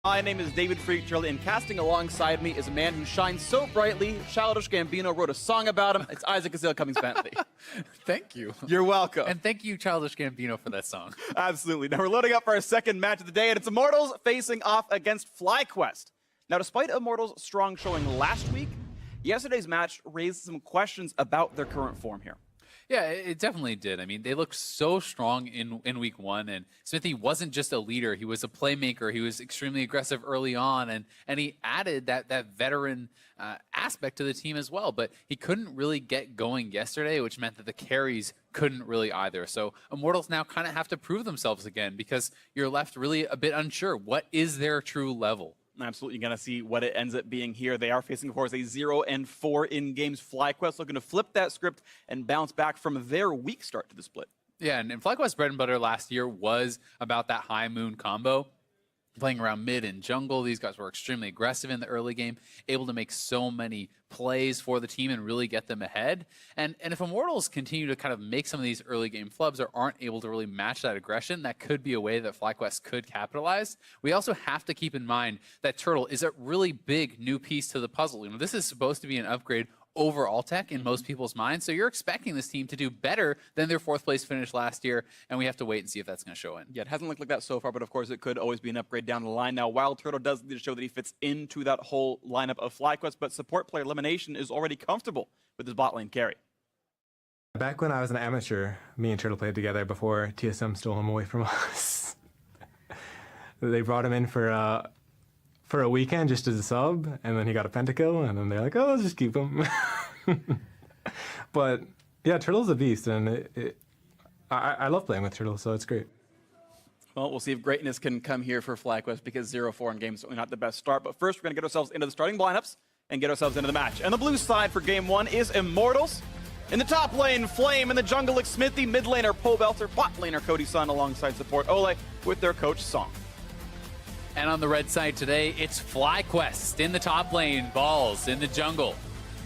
My name is David Freak-Turley, and casting alongside me is a man who shines so brightly, Childish Gambino wrote a song about him. It's Isaac Azale Cummings-Bentley. Thank you. You're welcome. And thank you, Childish Gambino, for that song. Absolutely. Now we're loading up for our second match of the day, and it's Immortals facing off against FlyQuest. Now, despite Immortals' strong showing last week, yesterday's match raised some questions about their current form here. Yeah, it definitely did. I mean, they looked so strong in week one, and Smithy wasn't just a leader. He was a playmaker. He was extremely aggressive early on, and he added that veteran aspect to the team as well. But he couldn't really get going yesterday, which meant that the carries couldn't really either. So Immortals now kind of have to prove themselves again because you're left really a bit unsure. What is their true level? Absolutely going to see what it ends up being here. They are facing, of course, a 0-4 in games. FlyQuest looking to flip that script and bounce back from their weak start to the split. Yeah, and FlyQuest bread and butter last year was about that high moon combo. Playing around mid and jungle, these guys were extremely aggressive in the early game, able to make so many plays for the team and really get them ahead. And if Immortals continue to kind of make some of these early game flubs or aren't able to really match that aggression, that could be a way that FlyQuest could capitalize. We also have to keep in mind that Turtle is a really big new piece to the puzzle. You know, this is supposed to be an upgrade overall tech in most people's minds. So you're expecting this team to do better than their fourth place finish last year, and we have to wait and see if that's going to show in. Yeah, it hasn't looked like that so far, but of course it could always be an upgrade down the line. Now, Wild Turtle does need to show that he fits into that whole lineup of FlyQuest, but support player Elimination is already comfortable with his bot lane carry. Back when I was an amateur, me and Turtle played together before TSM stole him away from us. They brought him in for a weekend just as a sub, and then he got a pentakill, and then they're like, oh, let's just keep him. But yeah, Turtle's a beast, and I love playing with Turtle, so it's great. Well, we'll see if greatness can come here for FlyQuest, because 0-4 in game is certainly not the best start. But first, we're going to get ourselves into the starting lineups and get ourselves into the match. And the blue side for game one is Immortals. In the top lane, Flame. In the jungle, like Smithy. Mid laner, Pobelter. Bot laner, Cody Sun, alongside support Ole with their coach Song. And on the red side today, it's FlyQuest. In the top lane, Balls. In the jungle,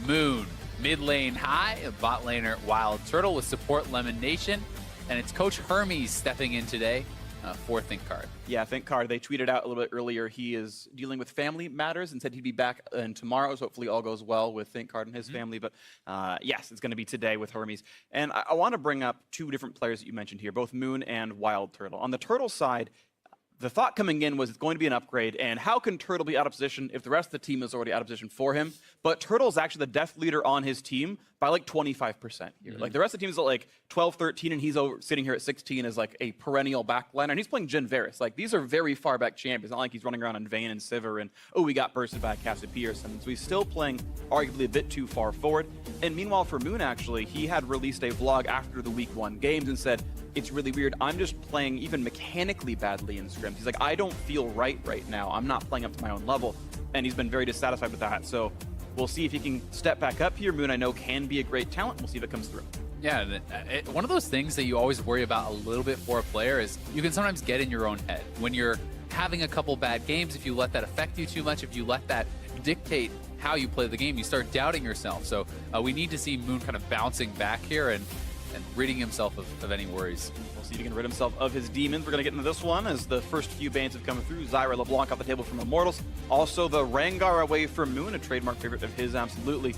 Moon. Mid lane, High. Bot laner, Wild Turtle with support Lemon Nation. And it's Coach Hermes stepping in today for ThinkCard. Yeah, ThinkCard. They tweeted out a little bit earlier he is dealing with family matters and said he'd be back tomorrow. So hopefully all goes well with ThinkCard and his family. But yes, it's going to be today with Hermes. And I want to bring up two different players that you mentioned here, both Moon and Wild Turtle. On the Turtle side, the thought coming in was it's going to be an upgrade, and how can Turtle be out of position if the rest of the team is already out of position for him? But Turtle's actually the death leader on his team by like 25% here. Like the rest of the team is at like 12, 13, and he's sitting here at 16 as like a perennial backliner, and he's playing Jhin Varus. Like these are very far back champions. Not like he's running around in Vayne and Sivir and, oh, we got bursted by Cassie Pearson. So he's still playing arguably a bit too far forward. And meanwhile for Moon, actually, he had released a vlog after the week one games and said, it's really weird. I'm just playing even mechanically badly in scrims. He's like, I don't feel right now. I'm not playing up to my own level. And he's been very dissatisfied with that. So we'll see if he can step back up here. Moon, I know, can be a great talent. We'll see if it comes through. Yeah, one of those things that you always worry about a little bit for a player is you can sometimes get in your own head. When you're having a couple bad games, if you let that affect you too much, if you let that dictate how you play the game, you start doubting yourself. So we need to see Moon kind of bouncing back here and ridding himself of any worries. We'll see if he can rid himself of his demons. We're going to get into this one as the first few bans have come through. Zyra LeBlanc off the table from Immortals. Also the Rengar away from Moon, a trademark favorite of his, absolutely.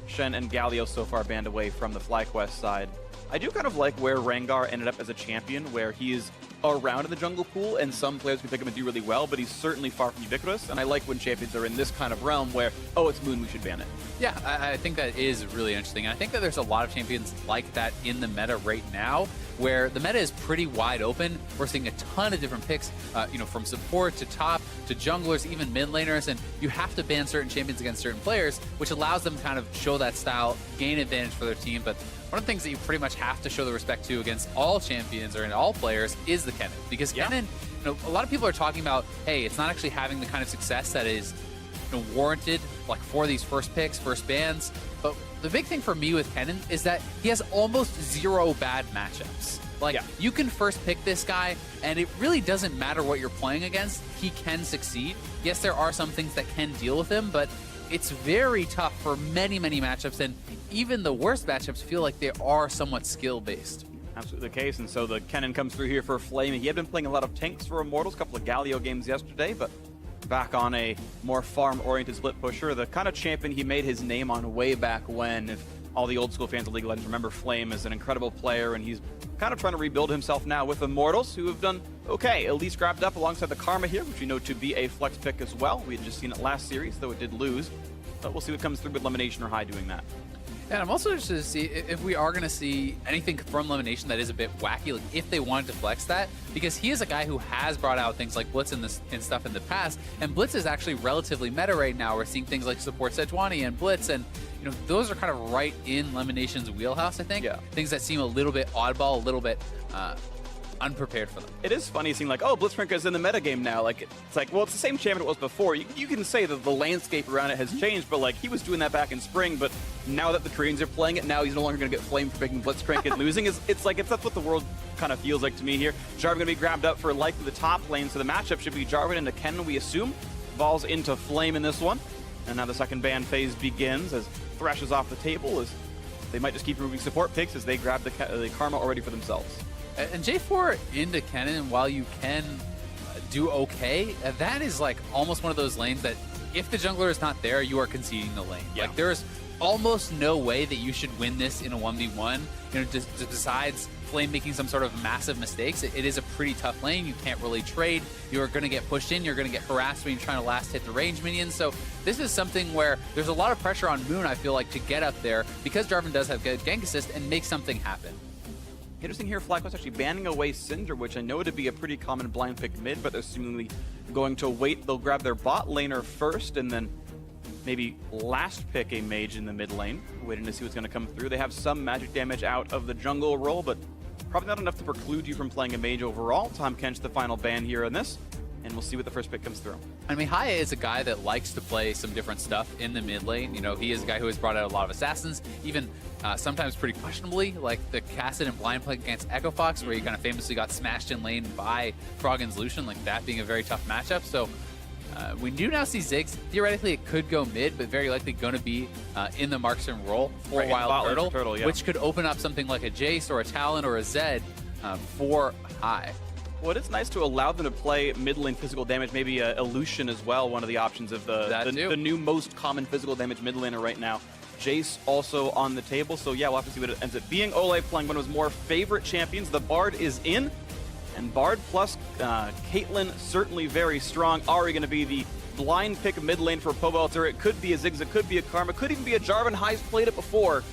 Shen and Galio so far banned away from the FlyQuest side. I do kind of like where Rengar ended up as a champion, where he is around in the jungle pool, and some players can pick him and do really well, but he's certainly far from ubiquitous, and I like when champions are in this kind of realm where, oh, it's Moon, we should ban it. Yeah, I think that is really interesting, and I think that there's a lot of champions like that in the meta right now, where the meta is pretty wide open. We're seeing a ton of different picks, you know, from support to top to junglers, even mid laners, and you have to ban certain champions against certain players, which allows them to kind of show that style, gain advantage for their team. But one of the things that you pretty much have to show the respect to against all champions or in all players is the Kennen, because Kennen, you know, a lot of people are talking about, hey, it's not actually having the kind of success that is, you know, warranted like for these first picks, first bans. But the big thing for me with Kennen is that he has almost zero bad matchups. Like, you can first pick this guy, and it really doesn't matter what you're playing against. He can succeed. Yes, there are some things that can deal with him, but it's very tough for many, many matchups, and even the worst matchups feel like they are somewhat skill-based. Absolutely the case, and so the Kennen comes through here for Flame. He had been playing a lot of tanks for Immortals, a couple of Galio games yesterday, but back on a more farm-oriented split pusher, the kind of champion he made his name on way back when. If all the old school fans of League of Legends remember, Flame as an incredible player, and he's kind of trying to rebuild himself now with Immortals, who have done okay. At least grabbed up alongside the Karma here, which we know to be a flex pick as well. We had just seen it last series, though it did lose. But we'll see what comes through with Elimination or High doing that. And I'm also interested to see if we are going to see anything from Elimination that is a bit wacky, like if they wanted to flex that, because he is a guy who has brought out things like Blitz and stuff in the past, and Blitz is actually relatively meta right now. We're seeing things like support Sejuani and Blitz, and those are kind of right in Elimination's wheelhouse, I think. Yeah. Things that seem a little bit oddball, a little bit unprepared for them. It is funny seeing like, oh, Blitzcrank is in the metagame now. Like, it's like, well, it's the same champion it was before. You can say that the landscape around it has changed, but like, he was doing that back in spring, but now that the Koreans are playing it, now he's no longer going to get flamed for picking Blitzcrank and losing. It's that's what the world kind of feels like to me here. Jarvan going to be grabbed up for likely the top lane, so the matchup should be Jarvan into Ken, we assume. Vols into Flame in this one. And now the second ban phase begins as Thresh is off the table, as they might just keep removing support picks as they grab the Karma already for themselves. And J4 into Kennen, while you can do okay, that is like almost one of those lanes that if the jungler is not there, you are conceding the lane. Yeah. Like there's almost no way that you should win this in a 1v1, just besides Flame making some sort of massive mistakes. It is a pretty tough lane. You can't really trade. You're going to get pushed in. You're going to get harassed when you're trying to last hit the range minions. So this is something where there's a lot of pressure on Moon, I feel like, to get up there because Jarvan does have good gank assist and make something happen. Interesting here, FlyQuest actually banning away Cinder, which I know to be a pretty common blind pick mid, but they're seemingly going to wait. They'll grab their bot laner first and then maybe last pick a mage in the mid lane, waiting to see what's going to come through. They have some magic damage out of the jungle role, but probably not enough to preclude you from playing a mage overall. Tahm Kench the final ban here in this, and we'll see what the first pick comes through. I mean, Haya is a guy that likes to play some different stuff in the mid lane. He is a guy who has brought out a lot of assassins, even sometimes pretty questionably, like the Cassidy and blind play against Echo Fox, where he kind of famously got smashed in lane by Froggen's Lucian, like that being a very tough matchup. So we do now see Ziggs. Theoretically, it could go mid, but very likely going to be in the marksman role for Wild Turtle, yeah. Which could open up something like a Jace or a Talon or a Zed for High. Well, it's nice to allow them to play mid lane physical damage, maybe a Lucian as well, one of the options of the new most common physical damage mid laner right now. Jace also on the table, so yeah, we'll have to see what it ends up being. Ole playing one of his more favorite champions. The Bard is in, and Bard plus Caitlyn certainly very strong. Ahri going to be the blind pick mid lane for Pobelter. It could be a Ziggs, it could be a Karma, could even be a Jarvan. High's played it before.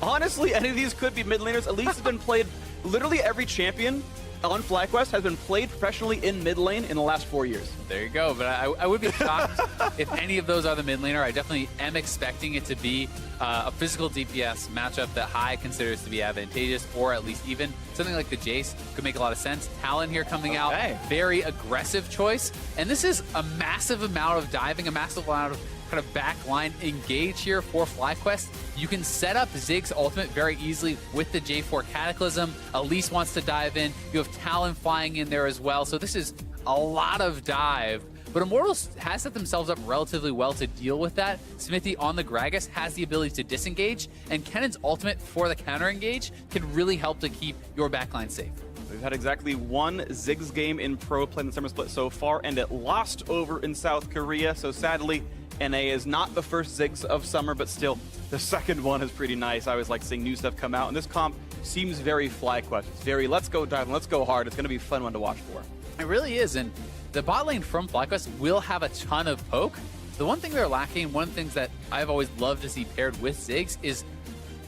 Honestly, any of these could be mid laners. At least it's been played. Literally every champion on FlyQuest has been played professionally in mid lane in the last 4 years. There you go, but I would be shocked if any of those are the mid laner. I definitely am expecting it to be a physical DPS matchup that High considers to be advantageous, or at least even. Something like the Jace could make a lot of sense. Talon here coming out, very aggressive choice. And this is a massive amount of diving, a massive amount of kind of backline engage here for FlyQuest. You can set up Ziggs ultimate very easily with the J4 Cataclysm. Elise wants to dive in. You have Talon flying in there as well. So this is a lot of dive. But Immortals has set themselves up relatively well to deal with that. Smithy on the Gragas has the ability to disengage, and Kennen's ultimate for the counter engage can really help to keep your backline safe. We've had exactly one Ziggs game in pro play in the summer split so far, and it lost over in South Korea. So sadly, NA is not the first Ziggs of summer, but still, the second one is pretty nice. I always like seeing new stuff come out, and this comp seems very FlyQuest. It's very, let's go dive and let's go hard. It's going to be a fun one to watch for. It really is, and the bot lane from FlyQuest will have a ton of poke. The one thing they're lacking, one of the things that I've always loved to see paired with Ziggs is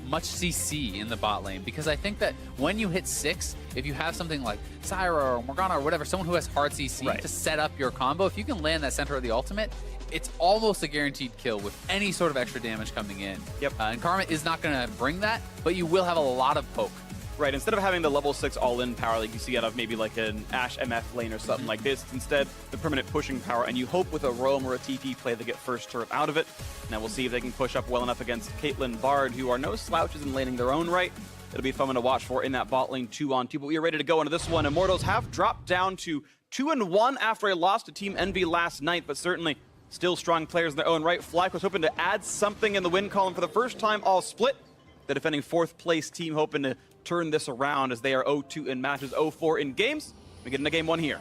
much CC in the bot lane, because I think that when you hit 6, if you have something like Syra or Morgana or whatever, someone who has hard CC to set up your combo, if you can land that center of the ultimate, it's almost a guaranteed kill with any sort of extra damage coming in. Yep. And Karma is not going to bring that, but you will have a lot of poke. Right, instead of having the level 6 all-in power like you see out of maybe like an Ashe MF lane or something like this, instead the permanent pushing power, and you hope with a roam or a TP play they get first turret out of it. Now we'll see if they can push up well enough against Caitlyn Bard, who are no slouches in laning their own right. It'll be fun to watch for in that bot lane 2-on-2, but we are ready to go into this one. Immortals have dropped down to 2-1 after a loss to Team Envy last night, but certainly still strong players in their own right. FlyQuest was hoping to add something in the win column for the first time all split. The defending 4th place team hoping to turn this around as they are 0-2 in matches, 0-4 in games. We get into game 1 here.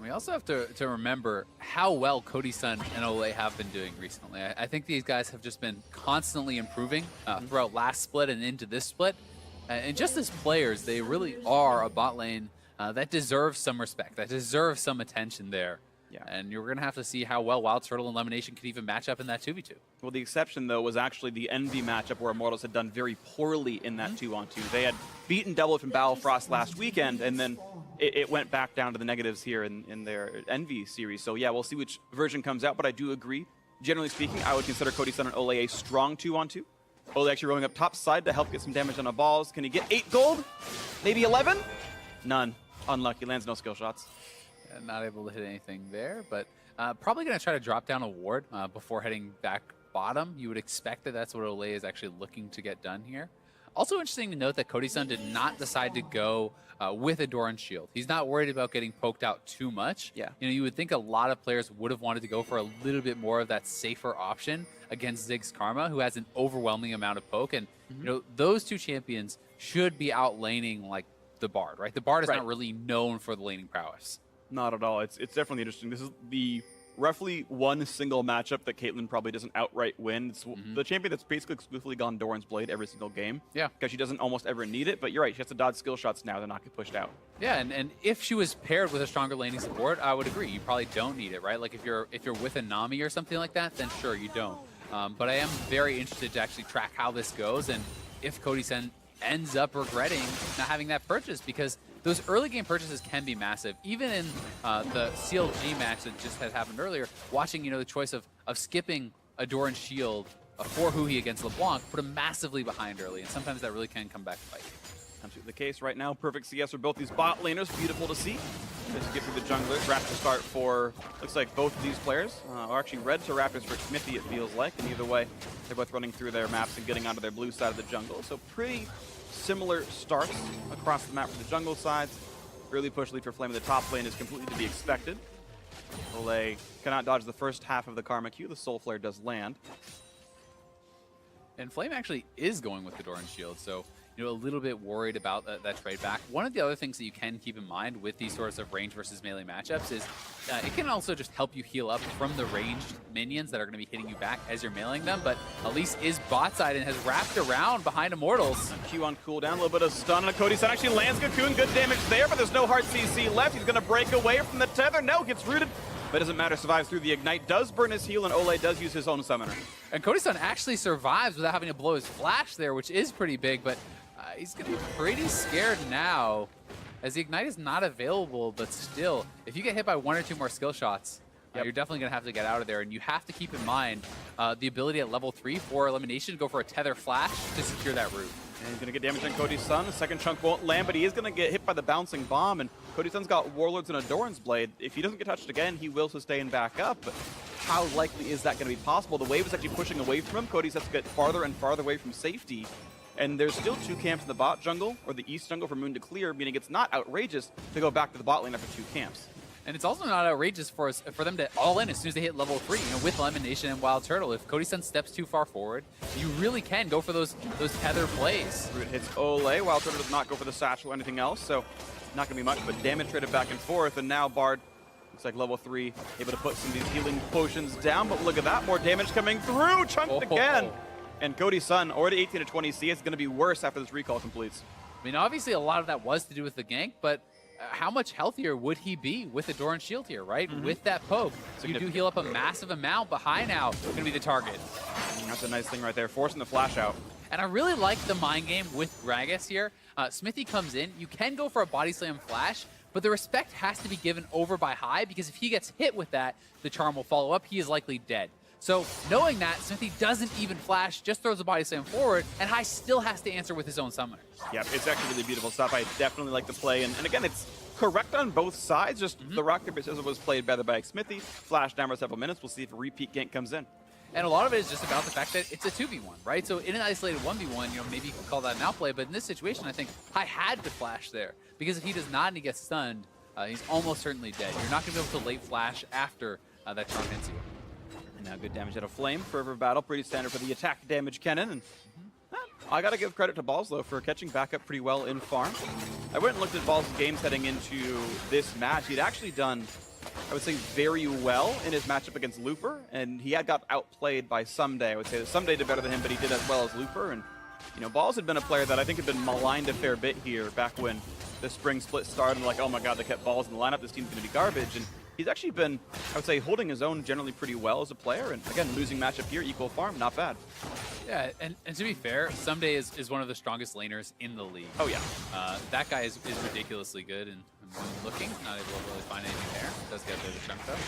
We also have to remember how well Cody Sun and Ole have been doing recently. I think these guys have just been constantly improving throughout last split and into this split. And just as players, they really are a bot lane that deserves some respect, that deserves some attention there. Yeah. And you're going to have to see how well Wild Turtle and Lemonation could even match up in that 2v2. Well, the exception, though, was actually the Envy matchup where Immortals had done very poorly in that 2-on-2. They had beaten Double from Battlefrost last weekend, and then it went back down to the negatives here in their Envy series. So, yeah, we'll see which version comes out, but I do agree. Generally speaking, I would consider Cody Sun and Ole a strong 2-on-2. Ole actually rolling up top side to help get some damage on the balls. Can he get 8 gold? Maybe 11? None. Unlucky. Lands no skill shots. Not able to hit anything there, but probably going to try to drop down a ward before heading back bottom. You would expect that that's what Ole is actually looking to get done here. Also interesting to note that Cody Sun did not decide to go with a Doran shield. He's not worried about getting poked out too much. Yeah. You know, you would think a lot of players would have wanted to go for a little bit more of that safer option against Ziggs Karma, who has an overwhelming amount of poke. And you know, those two champions should be out laning like the Bard, right? The Bard is not really known for the laning prowess. Not at all. It's definitely interesting. This is the roughly one single matchup that Caitlyn probably doesn't outright win. It's the champion that's basically exclusively gone Doran's Blade every single game. Yeah. Because she doesn't almost ever need it, but you're right. She has to dodge skill shots now to not get pushed out. Yeah, and if she was paired with a stronger laning support, I would agree. You probably don't need it, right? Like if you're with a Nami or something like that, then sure, you don't. But I am very interested to actually track how this goes and if Cody Sun ends up regretting not having that purchase, because those early game purchases can be massive. Even in the CLG match that just had happened earlier, watching the choice of skipping a Doran shield for Huhi against LeBlanc put him massively behind early, and sometimes that really can come back to bite you. Absolutely the case right now. Perfect CS for both these bot laners. Beautiful to see. Just get through the junglers. Raptor start for, looks like both of these players. Or actually red to Raptors for Smithy, it feels like. And either way, they're both running through their maps and getting onto their blue side of the jungle. So pretty similar starts across the map for the jungle sides. Early push lead for Flame in the top lane is completely to be expected. Ole cannot dodge the first half of the Karma Q. The Soul Flare does land. And Flame actually is going with the Doran shield, so a little bit worried about that trade back. One of the other things that you can keep in mind with these sorts of range versus melee matchups is it can also just help you heal up from the ranged minions that are going to be hitting you back as you're mailing them. But Elise is bot side and has wrapped around behind Immortals. Q on cooldown, a little bit of stun on Cody Sun. Actually lands Cocoon, good damage there, but there's no hard CC left. He's going to break away from the tether. No, gets rooted. But it doesn't matter, survives through the Ignite, does burn his heal, and Ole does use his own summoner. And Cody Sun actually survives without having to blow his flash there, which is pretty big, but he's going to be pretty scared now, as the Ignite is not available, but still, if you get hit by 1 or 2 more skill shots, you're definitely going to have to get out of there, and you have to keep in mind the ability at level 3 for Elimination to go for a Tether Flash to secure that route. And he's going to get damage on Cody Sun. The second chunk won't land, but he is going to get hit by the bouncing bomb, and Cody Sun's got Warlords and a Doran's Blade. If he doesn't get touched again, he will sustain back up, but how likely is that going to be possible? The wave is actually pushing away from him. Cody has to get farther and farther away from safety. And there's still 2 camps in the bot jungle, or the east jungle for Moon to clear, meaning it's not outrageous to go back to the bot lane after 2 camps. And it's also not outrageous for them to all in as soon as they hit level 3, with Elimination and Wild Turtle. If Cody Sun steps too far forward, you really can go for those tether plays. Root hits Ole. Wild Turtle does not go for the satchel or anything else, so not going to be much, but damage traded back and forth. And now Bard looks like level 3, able to put some of these healing potions down, but look at that, more damage coming through, chunked again. And Cody Sun, already 18 to 20 CS, going to be worse after this recall completes. I mean, obviously a lot of that was to do with the gank, but how much healthier would he be with the Doran shield here, right? With that poke, you do heal up a massive amount, but High now is going to be the target. That's a nice thing right there, forcing the flash out. And I really like the mind game with Gragas here. Smithy comes in, you can go for a body slam flash, but the respect has to be given over by High, because if he gets hit with that, the charm will follow up, he is likely dead. So knowing that, Smithy doesn't even flash, just throws a body slam forward, and High still has to answer with his own summoner. Yeah, it's actually really beautiful stuff. I definitely like the play. And again, it's correct on both sides. Just the rock, paper, scissors was played better by Smithy. Flash down for several minutes. We'll see if a repeat gank comes in. And a lot of it is just about the fact that it's a 2v1, right? So in an isolated 1v1, maybe you can call that an outplay, but in this situation, I think High had to flash there. Because if he does not and he gets stunned, he's almost certainly dead. You're not going to be able to late flash after that charm hits you. Now good damage out of Flame. Fervor Battle, pretty standard for the attack damage cannon. And I got to give credit to Balls, though, for catching back up pretty well in farm. I went and looked at Balls' games heading into this match. He'd actually done I would say, very well in his matchup against Looper, and he had got outplayed by Someday. I would say that Someday did better than him, but he did as well as Looper. And you know, Balls had been a player that I think had been maligned a fair bit here back when the spring split started. Like, oh my god, they kept Balls in the lineup, this team's going to be garbage. And he's actually been, I would say, holding his own generally pretty well as a player. And again, losing matchup here, equal farm, not bad. Yeah, and to be fair, Someday is one of the strongest laners in the league. Oh yeah. That guy is ridiculously good, and I'm looking, not able to really find anything there. Does get a bit of a chunk though.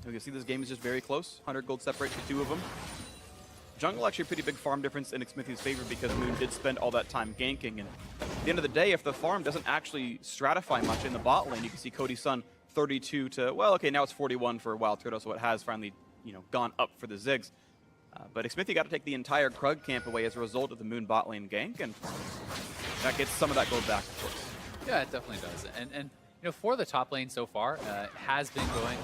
You can see this game is just very close. 100 gold separates the two of them. Jungle actually a pretty big farm difference in Xmithie's favor because Moon did spend all that time ganking. And at the end of the day, if the farm doesn't actually stratify much in the bot lane, you can see Cody's Sun 32 to, well, okay, now it's 41 for Wild Turtle, so it has finally, you know, gone up for the Ziggs. But Xmithie got to take the entire Krug camp away as a result of the Moon bot lane gank, and that gets some of that gold back, of course. Yeah, it definitely does. And you know, for the top lane so far, it has been going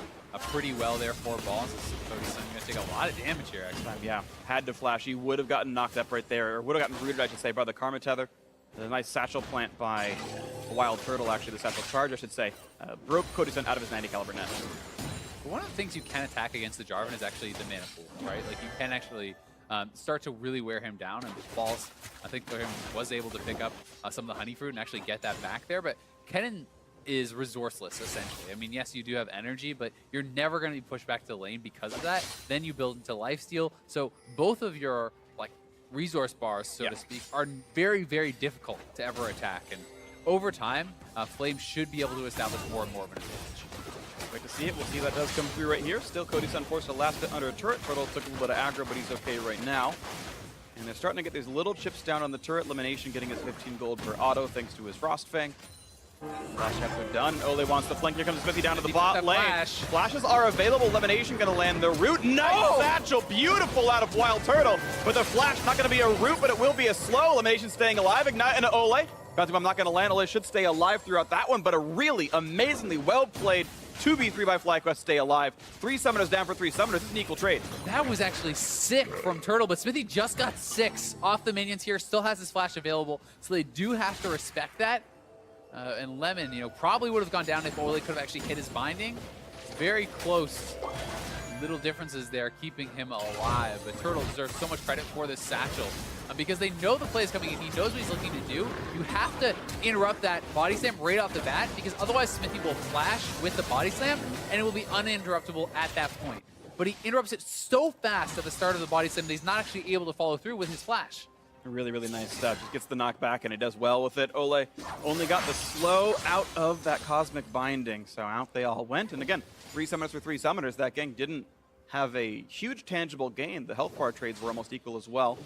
pretty well there for Balls. Cody's going to take a lot of damage here, actually. Yeah, had to flash. He would have gotten knocked up right there, or would have gotten rooted, I should say, by the Karma Tether. A nice satchel plant by Wild Turtle, actually, the satchel charge, I should say, broke Cody's Sun out of his 90 caliber net. But one of the things you can attack against the Jarvan is actually the mana pool, right? Like, you can actually start to really wear him down, and Balls, I think, was able to pick up some of the honey fruit and actually get that back there. But Kennen is resourceless, essentially. I mean, yes, you do have energy, but you're never going to be pushed back to the lane because of that. Then you build into lifesteal. So both of your like resource bars, so to speak, are very, very difficult to ever attack. And over time, Flame should be able to establish more and more of an advantage. Wait to see it. We'll see that does come through right here. Still, Cody's unforced to last bit under a turret. Turtle took a little bit of aggro, but he's okay right now. And they're starting to get these little chips down on the turret. Elimination getting his 15 gold per auto thanks to his Frost Fang. Flash after done. Ole wants the flank. Here comes Xmithie down to the bot lane. Flashes are available. Elimination going to land the root. Nice satchel. Beautiful out of Wild Turtle. But the flash not going to be a root, but it will be a slow. Elimination staying alive. Ignite into Ole. I'm not going to land. Ole should stay alive throughout that one, but a really amazingly well-played 2v3 by FlyQuest, stay alive. 3 summoners down for 3 summoners. This is an equal trade. That was actually sick from Turtle, but Xmithie just got 6 off the minions here. Still has his flash available, so they do have to respect that. And Lemon, you know, probably would have gone down if Ole could have actually hit his binding. Very close. Little differences there keeping him alive. But Turtle deserves so much credit for this satchel because they know the play is coming in. He knows what he's looking to do. You have to interrupt that body slam right off the bat because otherwise Xmithie will flash with the body slam and it will be uninterruptible at that point. But he interrupts it so fast at the start of the body slam that he's not actually able to follow through with his flash. Really, really nice stuff. Just gets the knockback and it does well with it. Ole only got the slow out of that cosmic binding, so out they all went. And again, 3 summoners for 3 summoners. That gang didn't have a huge tangible gain. The health bar trades were almost equal as well.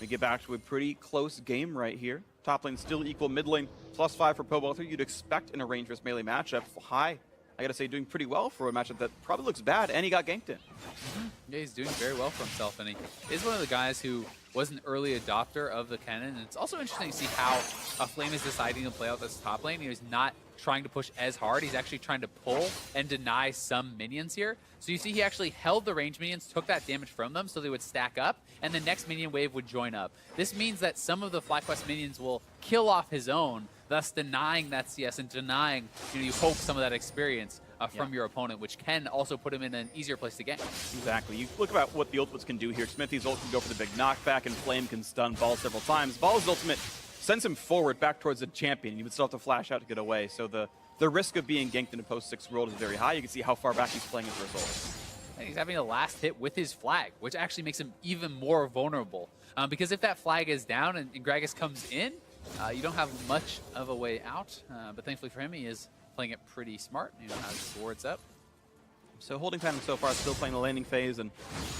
We get back to a pretty close game right here. Top lane still equal, mid lane +5 for Pobother. You'd expect in a ranger's melee matchup. High, I gotta say, doing pretty well for a matchup that probably looks bad, and he got ganked in. Yeah, he's doing very well for himself, and he is one of the guys who was an early adopter of the cannon. And it's also interesting to see how Flame is deciding to play out this top lane. He's not trying to push as hard. He's actually trying to pull and deny some minions here. So you see he actually held the range minions, took that damage from them so they would stack up, and the next minion wave would join up. This means that some of the FlyQuest minions will kill off his own, thus denying that CS and denying, you know, you hope some of that experience from your opponent, which can also put him in an easier place to gank. Exactly. You look about what the ultimates can do here. Xmithie's ult can go for the big knockback, and Flame can stun Ball several times. Ball's ultimate sends him forward back towards the champion. You would still have to flash out to get away. So the risk of being ganked in a post-6 world is very high. You can see how far back he's playing as a result. And he's having a last hit with his flag, which actually makes him even more vulnerable. Because if that flag is down and Gragas comes in, you don't have much of a way out. But thankfully for him, he is playing it pretty smart. You know, has swords up. So holding pattern so far, still playing the laning phase, and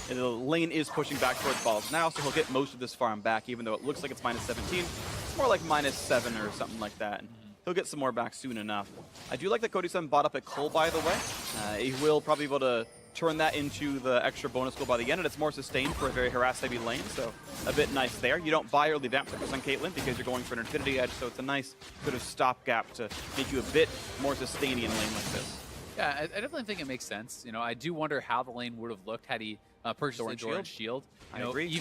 the lane is pushing back towards Balls now, so he'll get most of this farm back, even though it looks like it's -17. It's more like -7 or something like that. And he'll get some more back soon enough. I do like that Cody's Sun bought up at Cole, by the way. He will probably be able to turn that into the extra bonus goal by the end, and it's more sustained for a very harass-heavy lane, so a bit nice there. You don't buy early vamp focus on Caitlyn because you're going for an Infinity Edge, so it's a nice sort of stopgap to make you a bit more sustaining in a lane like this. Yeah, I definitely think it makes sense. You know, I do wonder how the lane would have looked had he purchased the Doran Shield. I agree.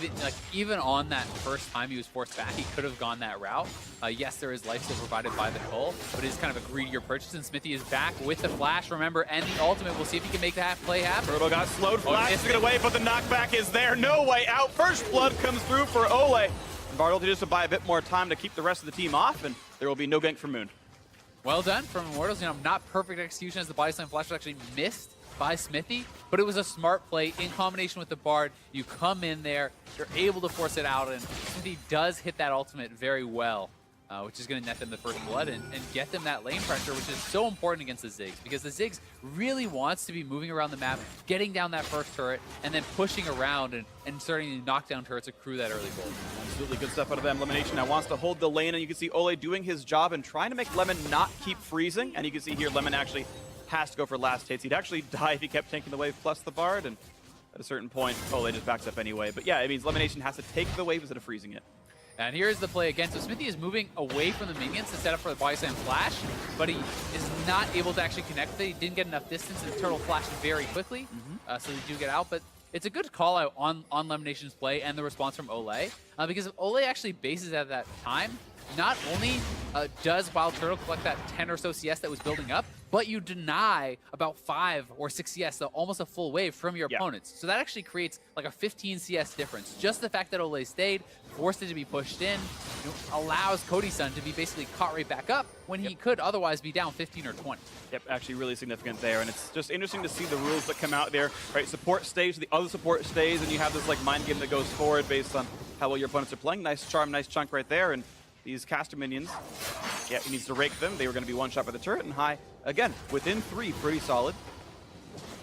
Even on that first time he was forced back, he could have gone that route. Yes, there is life still provided by the Cull, but it is kind of a greedier purchase, and Smithy is back with the flash, remember, and the ultimate. We'll see if he can make the play happen. Turtle got slowed, flash to get away, but the knockback is there. No way out. First blood comes through for Ole. And Bartle just to buy a bit more time to keep the rest of the team off, and there will be no gank from Moon. Well done from Immortals. You know, not perfect execution as the body slam flash was actually missed by Smithy, but it was a smart play in combination with the Bard. You come in there, you're able to force it out, and Smithy does hit that ultimate very well, which is going to net them the first blood and get them that lane pressure, which is so important against the Ziggs, because the Ziggs really wants to be moving around the map, getting down that first turret, and then pushing around and starting to knock down turrets to accrue that early gold. Absolutely good stuff out of them. Elimination now wants to hold the lane, and you can see Ole doing his job and trying to make Lemon not keep freezing, and you can see here Lemon actually has to go for last hits. He'd actually die if he kept tanking the wave plus the Bard, and at a certain point, Ole just backs up anyway. But yeah, it means Elimination has to take the wave instead of freezing it. And here's the play again. So Smithy is moving away from the minions to set up for the body slam flash, but he is not able to actually connect with it. He didn't get enough distance, and the turtle flashed very quickly, so they do get out. But it's a good call out on Lemination's play and the response from Ole, because if Ole actually bases at that time, not only does Wild Turtle collect that 10 or so CS that was building up, but you deny about 5 or 6 CS, so almost a full wave from your opponents. So that actually creates like a 15 CS difference. Just the fact that Ole stayed, forced it to be pushed in, allows Cody-san to be basically caught right back up when he could otherwise be down 15 or 20. Yep, actually really significant there, and it's just interesting to see the rules that come out there, right? Support stays, the other support stays, and you have this like mind game that goes forward based on how well your opponents are playing. Nice charm, nice chunk right there, and these caster minions, yeah, he needs to rake them. They were going to be one shot by the turret, and high, again, within 3, pretty solid.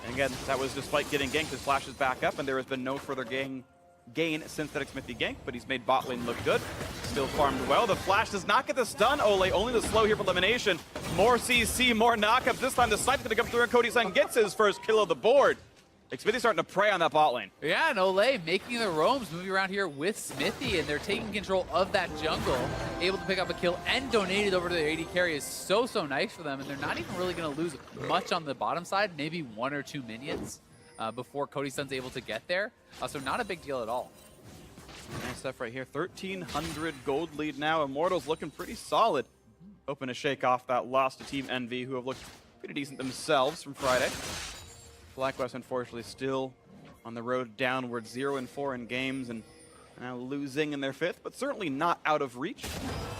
And again, that was despite getting ganked. His flash is back up, and there has been no further gain since that Smithy gank, but he's made bot lane look good. Still farmed well. The flash does not get the stun, Ole, only the slow here for Elimination. More CC, more knockups. This time the snipe's going to come through, and Cody-san gets his first kill of the board. Smithy's starting to prey on that bot lane. Yeah, and Ole making the roams, moving around here with Smithy, and they're taking control of that jungle, able to pick up a kill and donate it over to their AD carry is so nice for them, and they're not even really going to lose much on the bottom side, maybe 1 or 2 minions before Cody-san's able to get there, so not a big deal at all. Nice stuff right here. 1,300 gold lead now. Immortals looking pretty solid. Hoping to shake off that loss to Team Envy, who have looked pretty decent themselves from Friday. FlyQuest, unfortunately, still on the road downward, 0-4 in games, and now losing in their 5th, but certainly not out of reach.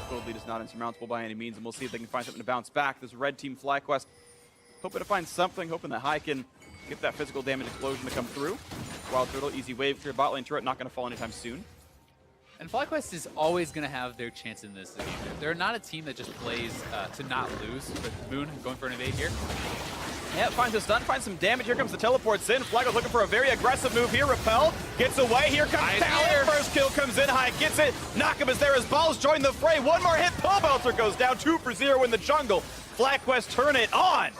Gold lead is not insurmountable by any means, and we'll see if they can find something to bounce back. This red team FlyQuest hoping to find something, hoping that High can get that physical damage explosion to come through. Wild Turtle, easy wave clear, bot lane turret, not going to fall anytime soon. And FlyQuest is always going to have their chance in this game. They're not a team that just plays to not lose, but Moon going for an evade here. Yeah, finds a stun, finds some damage. Here comes the teleports in. FlyQuest looking for a very aggressive move here. Repel gets away. Here comes Talon. First kill comes in. High gets it. Knockup is there as Balls join the fray. One more hit. Paul Belter goes down 2 for 0 in the jungle. FlyQuest turn it on.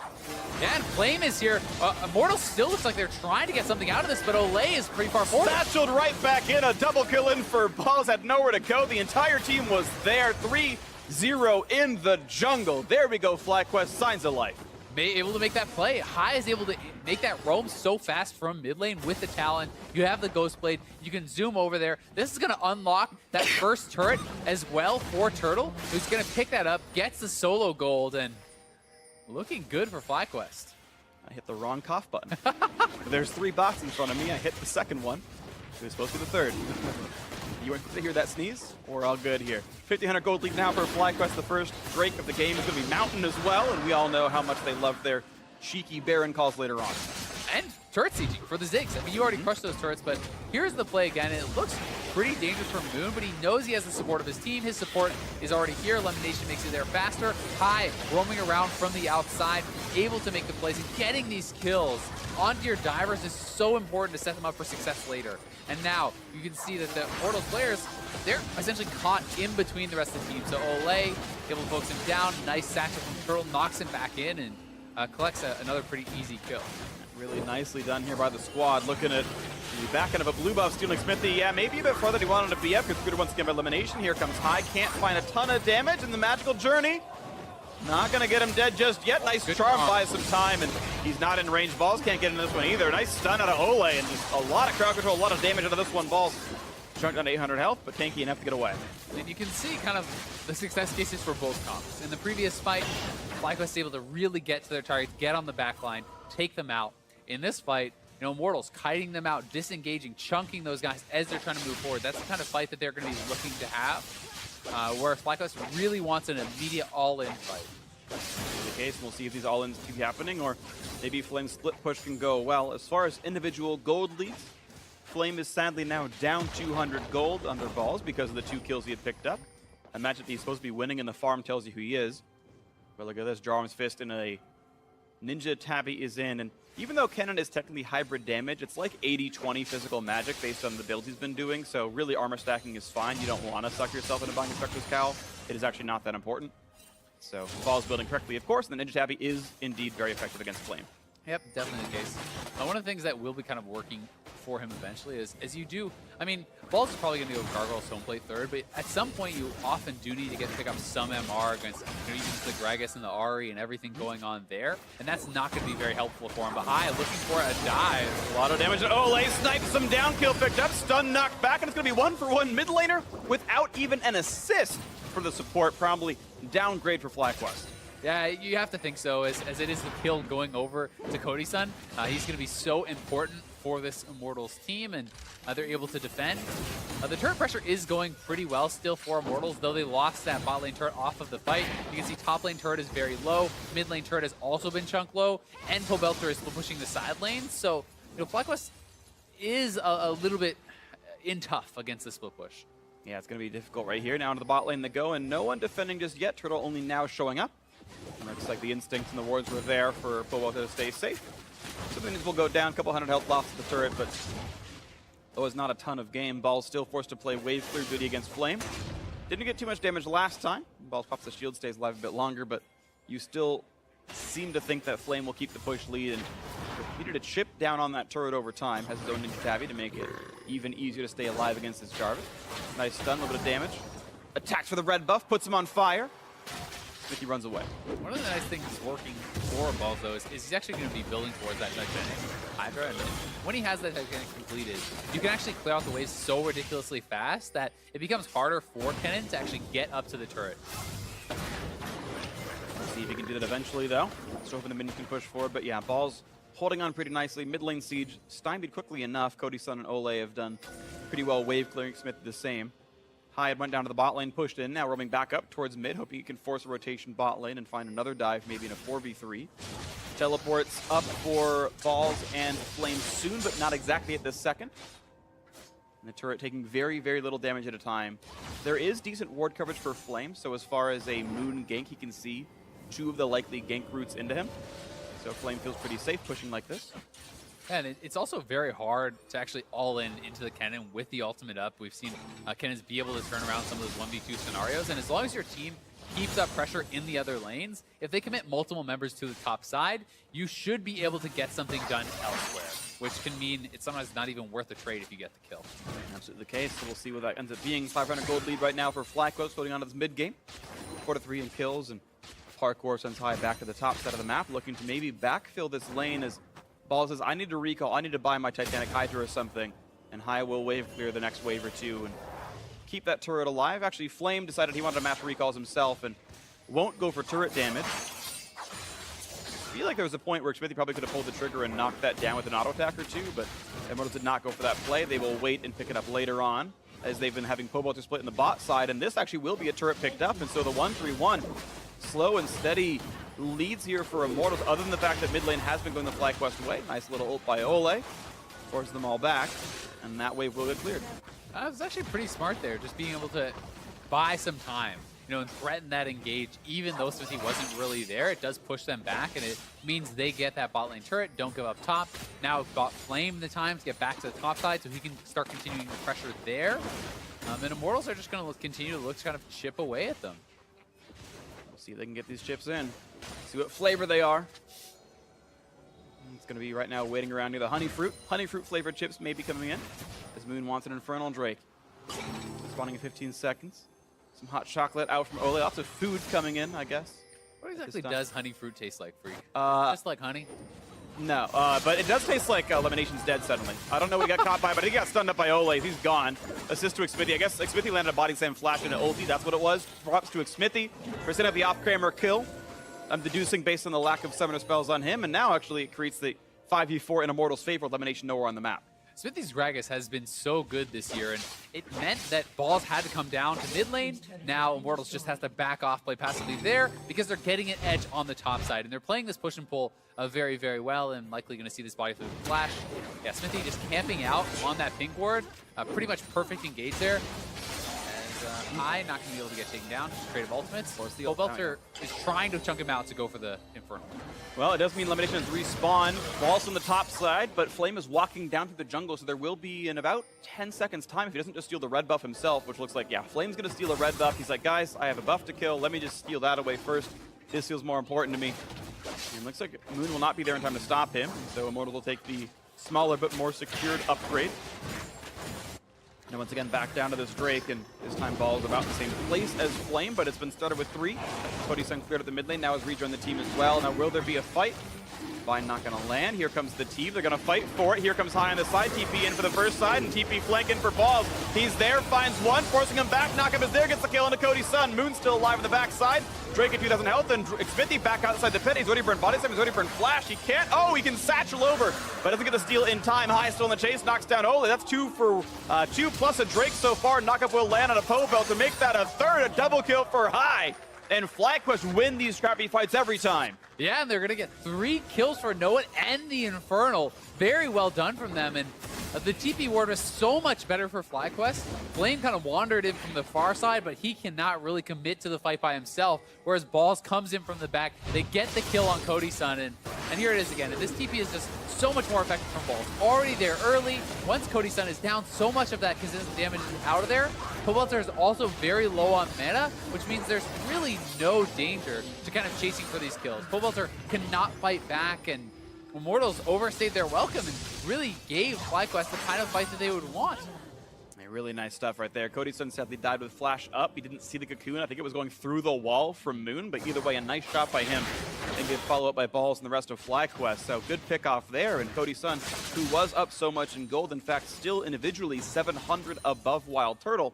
Yeah, and Flame is here. Immortals still looks like they're trying to get something out of this, but Ole is pretty far forward. Satcheled right back in. A double kill in for Balls. Had nowhere to go. The entire team was there. 3-0 in the jungle. There we go. FlyQuest, signs of life. Able to make that play. High is able to make that roam so fast from mid lane with the Talon. You have the Ghost Blade. You can zoom over there. This is going to unlock that first turret as well for Turtle, who's going to pick that up, gets the solo gold, and looking good for FlyQuest. I hit the wrong cough button. There's 3 bots in front of me. I hit the second one. It was supposed to be the third. You want to hear that sneeze? We're all good here. 1,500 gold lead now for FlyQuest. The first Drake of the game is going to be Mountain as well, and we all know how much they love their cheeky Baron calls later on. And turret sieging for the Ziggs. I mean, you already crushed those turrets, but here's the play again. It looks pretty dangerous for Moon, but he knows he has the support of his team. His support is already here. Elimination makes it there faster. High roaming around from the outside, able to make the plays, and getting these kills onto your divers is so important to set them up for success later. And now you can see that the Immortals players, they're essentially caught in between the rest of the team. So Ole able to focus him down. Nice satchel from Turtle, knocks him back in, and collects another pretty easy kill. Really nicely done here by the squad. Looking at the back end of a blue buff, stealing Smithy. Yeah, maybe a bit further than he wanted to be up. Gets good once again by elimination. Here comes High. Can't find a ton of damage in the magical journey. Not gonna get him dead just yet. Nice charm buys some time, and he's not in range. Balls can't get into this one either. Nice stun out of Ole, and just a lot of crowd control, a lot of damage out of this one. Balls chunked down to 800 health, but tanky enough to get away. And you can see kind of the success cases for both comps. In the previous fight, FlyQuest was able to really get to their targets, get on the back line, take them out. In this fight, you know, Immortals kiting them out, disengaging, chunking those guys as they're trying to move forward. That's the kind of fight that they're going to be looking to have, where FlyQuest really wants an immediate all-in fight. In the case, we'll see if these all-ins keep happening, or maybe Flame's split push can go well. As far as individual gold leads, Flame is sadly now down 200 gold under Balls because of the 2 kills he had picked up. A matchup he's supposed to be winning, and the farm tells you who he is. But look at this, Jarom's Fist in a Ninja Tabby is in, and even though Kennen is technically hybrid damage, it's like 80-20 physical magic based on the builds he's been doing, so really armor stacking is fine. You don't want to suck yourself into buying Inspector's Cowl. It is actually not that important. So Ball's building correctly, of course, and the Ninja Tabby is indeed very effective against Flame. Yep, definitely the case. One of the things that will be kind of working for him eventually is, as you do, I mean, Balls is probably going to go Gargoyle's home plate third, but at some point you often do need to pick up some MR against, you know, even the Gragas and the Ahri and everything going on there, and that's not going to be very helpful for him. But High looking for a dive. A lot of damage. Ole snipes some down kill picked up, stun knocked back, and it's going to be 1-for-1 mid laner without even an assist for the support. Probably downgrade for FlyQuest. Yeah, you have to think so, as it is the kill going over to Cody-san. He's going to be so important for this Immortals team, and they're able to defend. The turret pressure is going pretty well still for Immortals, though they lost that bot lane turret off of the fight. You can see top lane turret is very low, mid lane turret has also been chunk low, and Pobelter is pushing the side lanes. So, you know, FlyQuest is a little bit in tough against the split push. Yeah, it's going to be difficult right here. Now into the bot lane they go, and no one defending just yet. Turtle only now showing up. And looks like the instincts and the wards were there for Pobelter to stay safe. So minions will go down, a couple hundred health lost to the turret, but though it's not a ton of game, Balls still forced to play wave clear duty against Flame. Didn't get too much damage last time. Balls pops the shield, stays alive a bit longer, but you still seem to think that Flame will keep the push lead, and needed to chip down on that turret over time. Has his own Ninja Tabby to make it even easier to stay alive against this Jarvan. Nice stun, a little bit of damage. Attacks for the red buff, puts him on fire. Mickey runs away. One of the nice things working for Balls, though, is he's actually going to be building towards that Titanic Hydra. And when he has that Titanic completed, you can actually clear out the waves so ridiculously fast that it becomes harder for Kennen to actually get up to the turret. Let's see if he can do that eventually, though. So hoping the minions can push forward. But yeah, Balls holding on pretty nicely. Mid lane siege stymied quickly enough. Cody-san and Ole have done pretty well wave clearing. Smith did the same. Hyde went down to the bot lane, pushed in, now roaming back up towards mid, hoping he can force a rotation bot lane and find another dive, maybe in a 4v3. Teleports up for Balls and Flame soon, but not exactly at this second. And the turret taking very, very little damage at a time. There is decent ward coverage for Flame, so as far as a Moon gank, he can see 2 of the likely gank routes into him. So Flame feels pretty safe pushing like this. And it's also very hard to actually all in into the Kennen with the ultimate up. We've seen Kennens be able to turn around some of those 1v2 scenarios, and as long as your team keeps up pressure in the other lanes, if they commit multiple members to the top side, you should be able to get something done elsewhere, which can mean it's sometimes not even worth the trade if you get the kill. Absolutely the case, so we'll see what that ends up being. 500 gold lead right now for FlyQuest, floating onto this mid game. 4-3 in kills, and Parkour sends High back to the top side of the map, looking to maybe backfill this lane as Balls says, I need to recall, I need to buy my Titanic Hydra or something, and High will wave clear the next wave or two and keep that turret alive. Actually, Flame decided he wanted to master recalls himself and won't go for turret damage. I feel like there was a point where Smithy probably could have pulled the trigger and knocked that down with an auto attack or two, but Immortals did not go for that play. They will wait and pick it up later on, as they've been having Pobelter split in the bot side, and this actually will be a turret picked up, and so the 1-3-1, slow and steady leads here for Immortals, other than the fact that mid lane has been going the FlyQuest way. Nice little ult by Ole, forces them all back, and that wave will get cleared. It was actually pretty smart there, just being able to buy some time, you know, and threaten that engage. Even though Smithy wasn't really there, it does push them back, and it means they get that bot lane turret, don't give up top. Now got Flame the time to get back to the top side, so he can start continuing the pressure there. And Immortals are just going to continue to look to kind of chip away at them. We'll see if they can get these chips in. See what flavor they are. It's going to be right now waiting around near the honey fruit. Honey fruit flavored chips may be coming in, as Moon wants an Infernal Drake. Spawning in 15 seconds. Some hot chocolate out from Ole. Lots of food coming in, I guess. What exactly does honey fruit taste like, Freak? Just like honey? No, but it does taste like Elimination's dead suddenly. I don't know what he got caught by, but he got stunned up by Ole. He's gone. Assist to Xmithy. I guess Xmithy landed a body slam flash into ulti. That's what it was. Props to Xmithy for setting up the off-camera kill. I'm deducing based on the lack of summoner spells on him, and now actually it creates the 5v4 in Immortals' favor. Elimination nowhere on the map. Smithy's Gragas has been so good this year, and it meant that balls had to come down to mid lane. Now Immortals just has to back off, play passively there, because they're getting an edge on the top side, and they're playing this push and pull very, very well, and likely going to see this body through the flash. Yeah, Smithy just camping out on that pink ward. Pretty much perfect engage there. High not going to be able to get taken down. Just creative ultimates. Pobelter is trying to chunk him out to go for the Infernal. Well, it does mean Elimination has respawned. Ball's on the top side, but Flame is walking down through the jungle, so there will be in about 10 seconds time if he doesn't just steal the red buff himself, which looks like, yeah, Flame's going to steal a red buff. He's like, guys, I have a buff to kill. Let me just steal that away first. This feels more important to me. And looks like Moon will not be there in time to stop him, so Immortals will take the smaller but more secured upgrade. And once again, back down to this Drake, and this time Ball is about the same place as Flame, but it's been started with 3. Cody-san cleared at the mid lane, now has rejoined the team as well. Now, will there be a fight? Vine not going to land. Here comes the team. They're going to fight for it. Here comes High on the side. TP in for the first side, and TP flanking for Balls. He's there, finds one, forcing him back. Knockup is there, gets the kill into Cody-san. Moon's still alive on the backside. Drake at 2,000 health, and Xmithy back outside the pit. He's ready for an body slam. He's ready for a flash. He can't. Oh, he can satchel over, but doesn't get the steal in time. High still in the chase. Knocks down Ole. That's 2 for 2 plus a Drake so far. Knockup will land on a Pobel to make that a third. A double kill for High. And FlyQuest win these scrappy fights every time. Yeah, and they're going to get 3 kills for Noah and the Infernal. Very well done from them. And the TP ward was so much better for FlyQuest. Flame kind of wandered in from the far side, but he cannot really commit to the fight by himself. Whereas Balls comes in from the back. They get the kill on Cody-san. And here it is again. And this TP is just so much more effective from Balls. Already there early. Once Cody-san is down, so much of that consistent damage is out of there. Pobelter is also very low on mana, which means there's really no danger to kind of chasing for these kills. Pobelter cannot fight back, and Immortals overstayed their welcome and really gave FlyQuest the kind of fight that they would want. Really nice stuff right there. Cody-san sadly died with flash up. He didn't see the cocoon. I think it was going through the wall from Moon, but either way, a nice shot by him. And good follow-up by Balls and the rest of FlyQuest. So good pick off there. And Cody-san, who was up so much in gold, in fact, still individually 700 above Wild Turtle,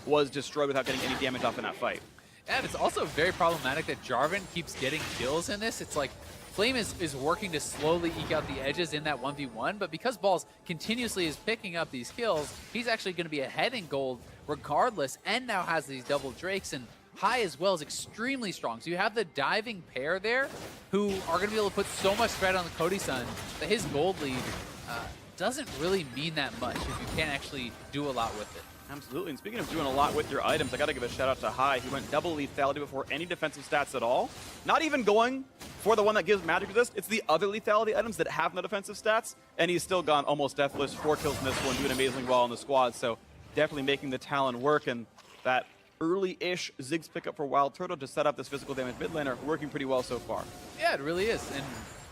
was destroyed without getting any damage off in that fight. And it's also very problematic that Jarvan keeps getting kills in this. It's like Flame is working to slowly eke out the edges in that 1v1, but because Balls continuously is picking up these kills, he's actually going to be ahead in gold regardless, and now has these double Drakes, and High as well is extremely strong. So you have the diving pair there who are going to be able to put so much threat on the Cody-san that his gold lead doesn't really mean that much if you can't actually do a lot with it. Absolutely, and speaking of doing a lot with your items, I gotta give a shout out to High. He went double lethality before any defensive stats at all. Not even going for the one that gives magic resist. It's the other lethality items that have no defensive stats, and he's still gone almost deathless. 4 kills in this one, doing amazingly well in the squad, so definitely making the Talon work, and that early-ish Ziggs pickup for Wild Turtle to set up this physical damage mid laner working pretty well so far. Yeah, it really is, and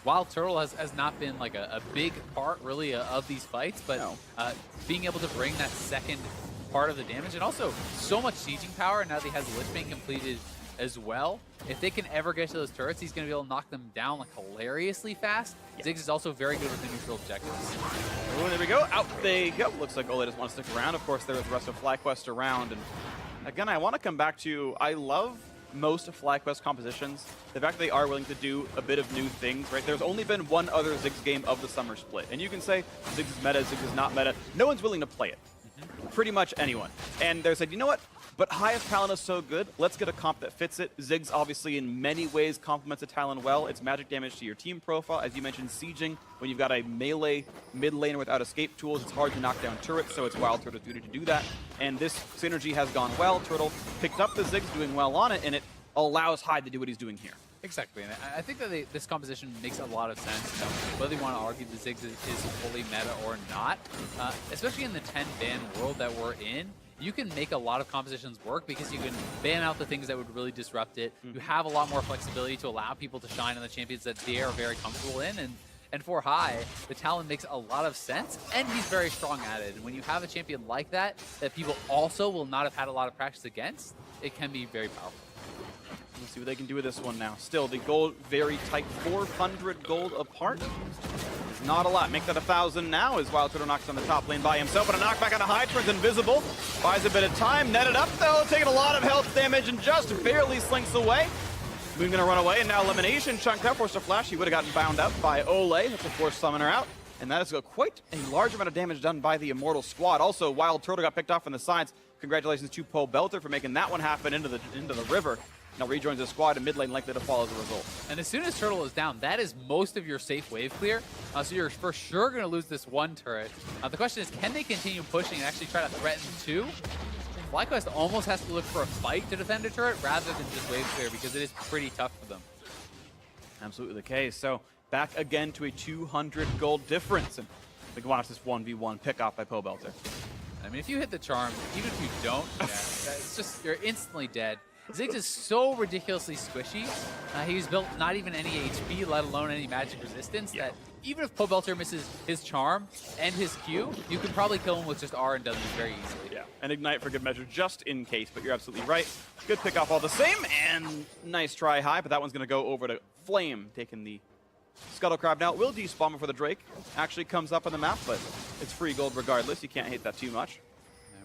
Wild Turtle has not been like a big part really of these fights, but No. Being able to bring that second part of the damage, and also so much sieging power now that he has Lichbane completed as well. If they can ever get to those turrets, he's going to be able to knock them down like hilariously fast. Yeah. Ziggs is also very good with the neutral objectives. Oh, there we go. Out they go. Looks like Ole just wants to stick around. Of course, there was the rest of FlyQuest around. And again, I want to come back to, I love most of FlyQuest compositions. The fact that they are willing to do a bit of new things, right? There's only been one other Ziggs game of the summer split. And you can say Ziggs is meta, Ziggs is not meta. No one's willing to play it. Pretty much anyone. And they said, you know what? But Highest Talon is so good, let's get a comp that fits it. Ziggs obviously in many ways complements a Talon well. It's magic damage to your team profile. As you mentioned, sieging, when you've got a melee mid laner without escape tools, it's hard to knock down turrets, so it's Wild Turtle's duty to do that. And this synergy has gone well. Turtle picked up the Ziggs, doing well on it, and it allows Hyde to do what he's doing here. Exactly, and I think that this composition makes a lot of sense. You know, whether you want to argue the Ziggs is fully meta or not, especially in the 10-ban world that we're in, you can make a lot of compositions work because you can ban out the things that would really disrupt it. You have a lot more flexibility to allow people to shine on the champions that they are very comfortable in, and for High, the Talon makes a lot of sense, and he's very strong at it. And when you have a champion like that people also will not have had a lot of practice against, it can be very powerful. We'll see what they can do with this one now. Still, the gold very tight, 400 gold apart. Not a lot. Make that 1,000 now as Wild Turtle knocks on the top lane by himself. But a knockback on a high, turns invisible. Buys a bit of time, netted up though, taking a lot of health damage and just barely slinks away. Moon gonna run away, and now elimination chunked up. Forced a flash. He would have gotten bound up by Ole. That's a forced summoner out. And that is quite a large amount of damage done by the Immortal squad. Also, Wild Turtle got picked off on the sides. Congratulations to Pobelter for making that one happen into the river. Now rejoins the squad, and mid lane likely to fall as a result. And as soon as Turtle is down, that is most of your safe wave clear. So you're for sure going to lose this one turret. The question is, can they continue pushing and actually try to threaten two? FlyQuest almost has to look for a fight to defend a turret rather than just wave clear, because it is pretty tough for them. Absolutely the case. So back again to a 200 gold difference. And we can watch this 1v1 pick off by Pobelter. I mean, if you hit the charm, even if you don't, it's just, you're instantly dead. Ziggs is so ridiculously squishy. He's built not even any HP, let alone any magic resistance, that even if Pobelter misses his charm and his Q, you can probably kill him with just R and W very easily. Yeah, and Ignite for good measure just in case, but you're absolutely right. Good pick off all the same, and nice try high, but that one's going to go over to Flame, taking the Scuttle Crab. Now, it will despawn before the Drake actually comes up on the map, but it's free gold regardless. You can't hate that too much.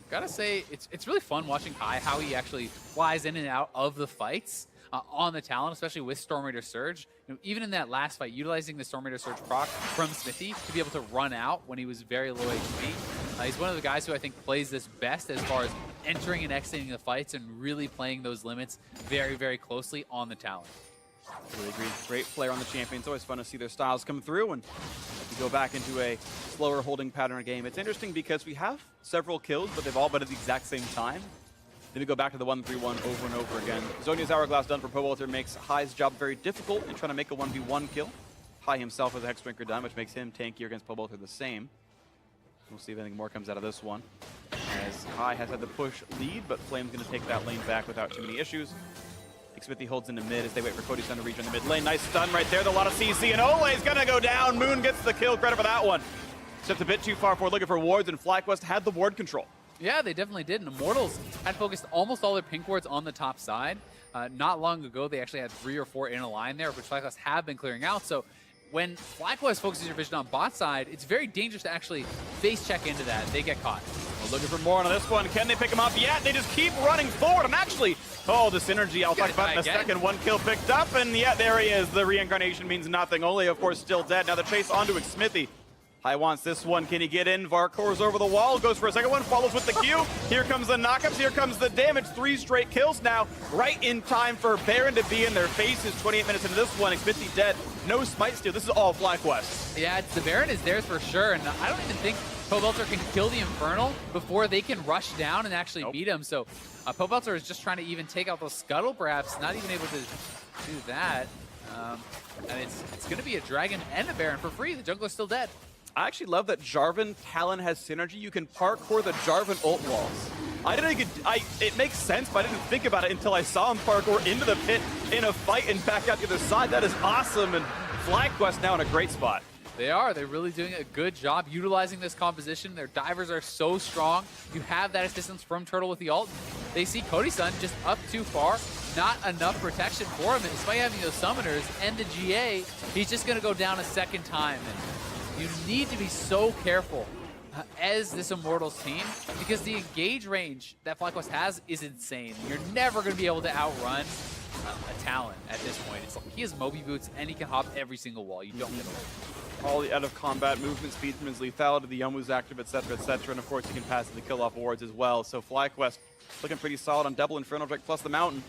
Gotta say, it's really fun watching Kai, how he actually flies in and out of the fights on the Talon, especially with Storm Raider Surge. You know, even in that last fight, utilizing the Storm Raider Surge proc from Smithy to be able to run out when he was very low HP. He's one of the guys who I think plays this best as far as entering and exiting the fights and really playing those limits very, very closely on the Talon. Really agree. Great player on the champion. It's always fun to see their styles come through. And if we go back into a slower holding pattern game, it's interesting because we have several kills, but they've all been at the exact same time. Then we go back to the 1-3-1 over and over again. Zhonya's Hourglass done for Pobelter makes High's job very difficult in trying to make a 1v1 kill. High himself has a Hexdrinker done, which makes him tankier against Pobelter the same. We'll see if anything more comes out of this one. As High has had the push lead, but Flame's going to take that lane back without too many issues. Smithy holds into mid as they wait for Cody Sun to reach in the mid lane. Nice stun right there. A lot of CC, and Ole's gonna go down. Moon gets the kill. Credit for that one. Stepped a bit too far forward looking for wards, and FlyQuest had the ward control. Yeah, they definitely did. And Immortals had focused almost all their pink wards on the top side. Not long ago, they actually had 3 or 4 in a line there, which FlyQuest have been clearing out. So when FlyQuest focuses your vision on bot side, it's very dangerous to actually face check into that. They get caught. We're looking for more on this one. Can they pick him up yet? They just keep running forward. And actually, oh, the synergy I'll talk about in a second. 1 kill picked up, and yeah, there he is. The reincarnation means nothing. Ole, of course, still dead. Now the chase onto Smithy. High wants this one. Can he get in? Varkor's over the wall. Goes for a second one. Follows with the Q. Here comes the knockups. Here comes the damage. 3 straight kills now. Right in time for Baron to be in their faces. 28 minutes into this one. Smithy dead. No smite steal. This is all FlyQuest. Yeah, the Baron is theirs for sure. And I don't even think Pobelter can kill the Infernal before they can rush down and actually beat him. So Pobelter is just trying to even take out those Scuttle, perhaps. Not even able to do that. And it's going to be a Dragon and a Baron for free. The jungler's still dead. I actually love that Jarvan Talon has synergy. You can parkour the Jarvan ult walls. It makes sense, but I didn't think about it until I saw him parkour into the pit in a fight and back out the other side. That is awesome, and FlyQuest now in a great spot. They're really doing a good job utilizing this composition. Their divers are so strong. You have that assistance from Turtle with the ult. They see Cody Sun just up too far. Not enough protection for him, and despite having those summoners and the GA, he's just going to go down a second time. And you need to be so careful as this Immortals team, because the engage range that FlyQuest has is insane. You're never going to be able to outrun a Talon at this point. It's like he has Moby Boots and he can hop every single wall. You don't get away. All the out of combat movement speed from his lethality, the Yomu's active, etc., etc., and of course he can pass the kill off wards as well. So FlyQuest looking pretty solid on double Inferno Drake plus the Mountain.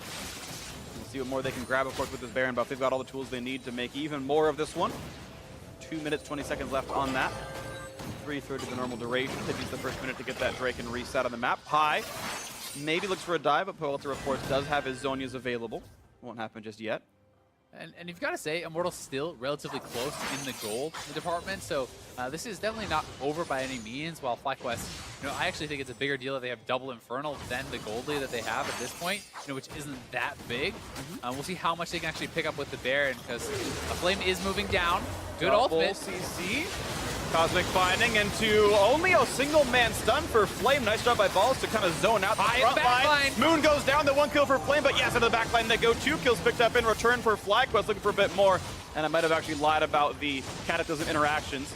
We'll see what more they can grab, of course, with this Baron buff. They've got all the tools they need to make even more of this one. 2 minutes, 20 seconds left on that. 3/3 of the normal duration. They use the first minute to get that Drake and reset on the map. High maybe looks for a dive, but Pobelter, of course, does have his Zhonya's available. Won't happen just yet. And you've got to say, Immortals still relatively close in the gold department, so this is definitely not over by any means, while FlyQuest, I actually think it's a bigger deal that they have double Infernal than the gold lead that they have at this point, which isn't that big. We'll see how much they can actually pick up with the Baron, because a Flame is moving down. Good ultimate. CC. Cosmic finding into only a single man stun for Flame. Nice job by Balls to kind of zone out the front line. Moon goes down, the 1 kill for Flame, but yes, into the back line they go. 2 kills picked up in return for FlyQuest, looking for a bit more. And I might have actually lied about the Cataclysm interactions.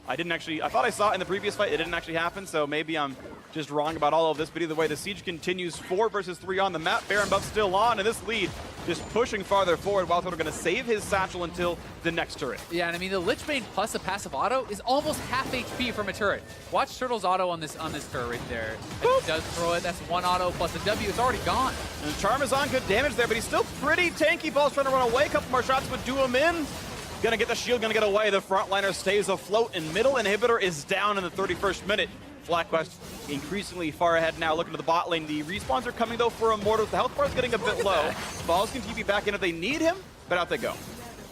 I thought I saw it in the previous fight. It didn't actually happen, so maybe I'm just wrong about all of this. But either way, the siege continues. 4 versus 3 on the map. Baron buff still on, and this lead just pushing farther forward. Wild Turtle going to save his satchel until the next turret. Yeah, and I mean, the Lich Bane plus a passive auto is almost half HP from a turret. Watch Turtle's auto on this turret right there. If he does throw it, that's 1 auto plus a W. It's already gone. And Charm is on good damage there, but he's still pretty tanky. Ball's trying to run away. A couple more shots would do him in. Gonna get the shield, gonna get away. The frontliner stays afloat, and middle inhibitor is down in the 31st minute. FlyQuest increasingly far ahead now, looking to the bot lane. The respawns are coming, though, for Immortals. The health bar is getting a bit low. Balls can TP back in if they need him, but out they go.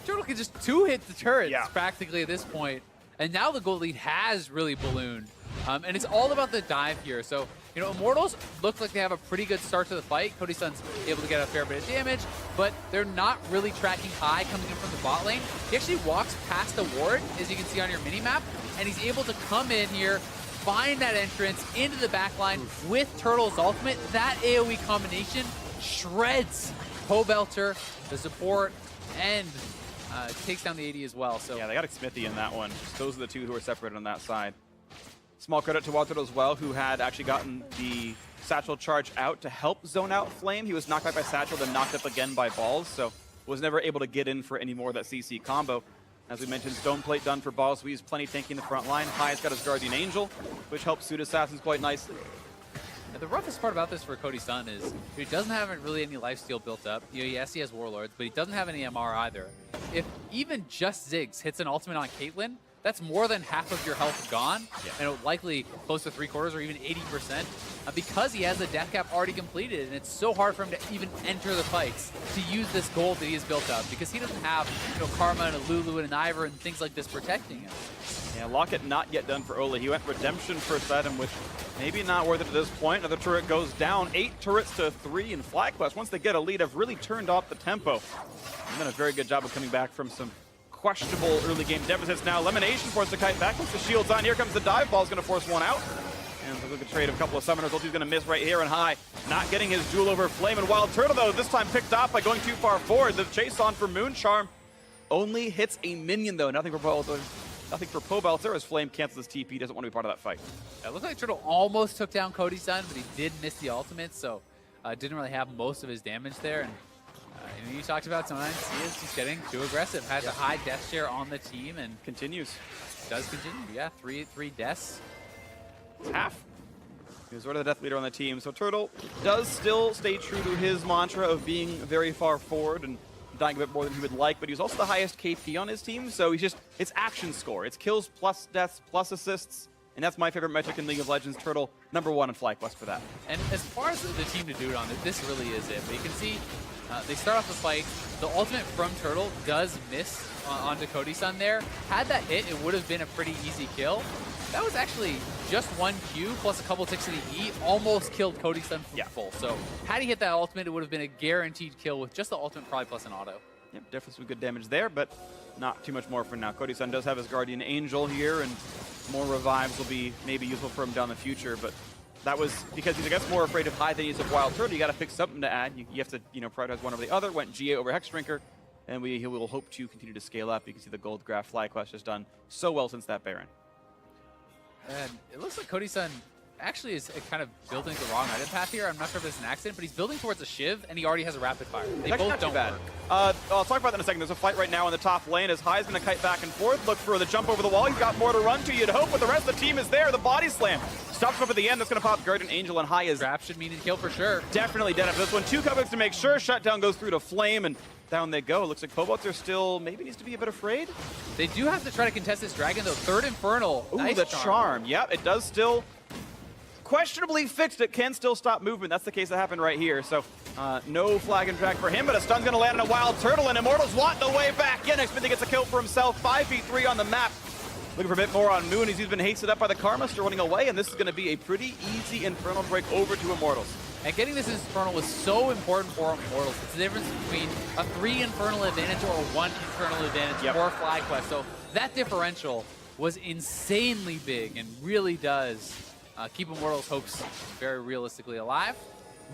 Turtle can just 2-hit the turrets practically at this point. And now the gold lead has really ballooned. And it's all about the dive here. So, you know, Immortals look like they have a pretty good start to the fight. Cody Sun's able to get a fair bit of damage, but they're not really tracking high coming in from the bot lane. He actually walks past the ward, as you can see on your mini-map, and he's able to come in here, find that entrance into the backline with Turtle's ultimate. That AoE combination shreds Pobelter, the support, and takes down the AD as well. So yeah, they got a Smithy in that one. Those are the two who are separated on that side. Small credit to Wild Turtle as well, who had actually gotten the Satchel charge out to help zone out Flame. He was knocked back by Satchel, then knocked up again by Balls, so was never able to get in for any more of that CC combo. As we mentioned, Stone Plate done for Balls, so he's plenty tanky in the front line. High's got his Guardian Angel, which helps suit Assassins quite nicely. The roughest part about this for Cody Sun is he doesn't have really any lifesteal built up. You know, yes, he has Warlords, but he doesn't have any MR either. If even just Ziggs hits an ultimate on Caitlyn, that's more than half of your health gone, and likely close to 3/4 or even 80%, because he has the death cap already completed, and it's so hard for him to even enter the fights to use this gold that he has built up, because he doesn't have, you know, Karma and a Lulu and an Ivor and things like this protecting him. Yeah, Locket not yet done for Ola. He went Redemption first item, which maybe not worth it at this point. Another turret goes down, 8 turrets to 3, and FlyQuest, once they get a lead, have really turned off the tempo. They've done a very good job of coming back from some questionable early game deficits. Now Elimination forced to kite back. Once the shield's on, here comes the dive. Ball's going to force one out. And look at the trade of a couple of summoners. Ulti's going to miss right here, and High not getting his duel over Flame. And Wild Turtle, though, this time picked off by going too far forward. The chase on for Moon Charm only hits a minion, though. Nothing for Pobelter, as Flame cancels his TP. Doesn't want to be part of that fight. It looked like Turtle almost took down Cody Sun, but he did miss the ultimate, so didn't really have most of his damage there. And you talked about sometimes he is just getting too aggressive. Has a high death share on the team and continues. Does continue, yeah. Three deaths. It's half. He was sort of the death leader on the team. So Turtle does still stay true to his mantra of being very far forward and dying a bit more than he would like, but he's also the highest KP on his team, so he's just, it's action score. It's kills plus deaths plus assists. And that's my favorite metric in League of Legends. Turtle, #1 in FlyQuest for that. And as far as the team to do it on, this really is it. But you can see they start off the fight. The ultimate from Turtle does miss onto Cody Sun there. Had that hit, it would have been a pretty easy kill. That was actually just 1 Q plus a couple ticks of the E, almost killed Cody Sun full. So had he hit that ultimate, it would have been a guaranteed kill with just the ultimate probably plus an auto. Yep, definitely some good damage there, but not too much more for now. Cody Sun does have his Guardian Angel here, and more revives will be maybe useful for him down the future, but that was because he's, I guess, more afraid of High than he is of Wild Turtle. You got to pick something to add. You have to, you know, prioritize one over the other. Went GA over Hex Drinker, and he will hope to continue to scale up. You can see the gold graph FlyQuest has done so well since that Baron. And it looks like Cody Sun actually is kind of building the wrong item path here. I'm not sure if it's an accident, but he's building towards a Shiv, and he already has a rapid fire. They both don't work. I'll talk about that in a second. There's a fight right now in the top lane as High's going to kite back and forth, look for the jump over the wall. He's got more to run to, you'd hope, but the rest of the team is there. The body slam stops him up at the end. That's going to pop Guardian Angel, and High is trap should mean a kill for sure. Definitely dead after this one. 2 covers to make sure. Shutdown goes through to Flame, and down they go. Looks like Pobelter still maybe needs to be a bit afraid. They do have to try to contest this dragon, though. 3rd Infernal. Ooh, nice the charm. Yep, it does still questionably fixed. It can still stop movement. That's the case that happened right here. So no flag and drag for him, but a stun's going to land on a Wild Turtle, and Immortals want the way back. Yeah, next minute gets a kill for himself. 5v3 on the map. Looking for a bit more on Moon as he's been hasted up by the Karma, still running away, and this is going to be a pretty easy Infernal break over to Immortals. And getting this Infernal was so important for Immortals. It's the difference between a 3 Infernal advantage or a 1 Infernal advantage for FlyQuest. So that differential was insanely big and really does keep Immortals' hopes very realistically alive.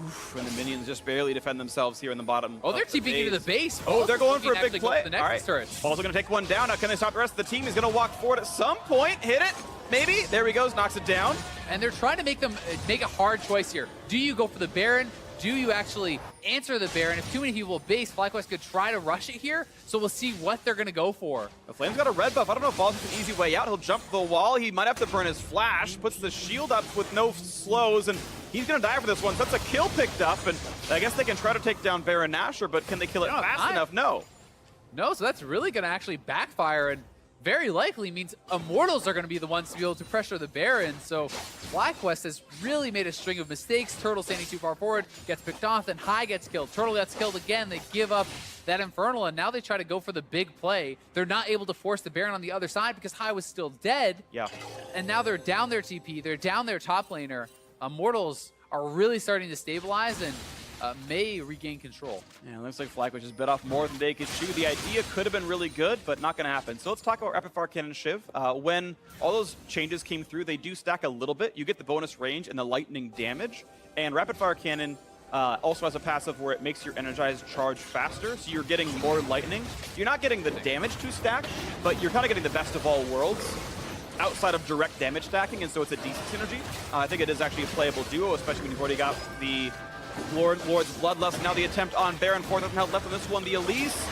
Oof, and the minions just barely defend themselves here in the bottom. Oh, they're TPing into the base. Oh, they're going for a Actually big go play. for the All right. next turret. Also going to take one down. Now, can they stop the rest of the team? He's going to walk forward at some point. Hit it. Maybe. There he goes. Knocks it down. And they're trying to make them make a hard choice here. Do you go for the Baron? Do you actually answer the Baron? If too many people base, FlyQuest could try to rush it here. So we'll see what they're going to go for. The Flame's got a red buff. I don't know if Ball's an easy way out. He'll jump the wall. He might have to burn his flash. Puts the shield up with no slows, and he's going to die for this one. So that's a kill picked up, and I guess they can try to take down Baron Nashor, but can they kill it fast enough? No. No, so that's really going to actually backfire, and very likely means Immortals are going to be the ones to be able to pressure the Baron. So FlyQuest has really made a string of mistakes. Turtle standing too far forward, gets picked off, then High gets killed. Turtle gets killed again. They give up that Infernal, and now they try to go for the big play. They're not able to force the Baron on the other side because High was still dead. Yeah. And now they're down their TP. They're down their top laner. Immortals are really starting to stabilize and may regain control. Yeah, it looks like FlyQuest just bit off more than they could chew. The idea could have been really good, but not going to happen. So let's talk about Rapid Fire Cannon Shiv. When all those changes came through, they do stack a little bit. You get the bonus range and the lightning damage. And Rapid Fire Cannon also has a passive where it makes your energized charge faster, so you're getting more lightning. You're not getting the damage to stack, but you're kind of getting the best of all worlds outside of direct damage stacking, and so it's a decent synergy. I think it is actually a playable duo, especially when you've already got the Lord's Bloodlust. Now the attempt on Baron. 4,000 health left on this one. The Elise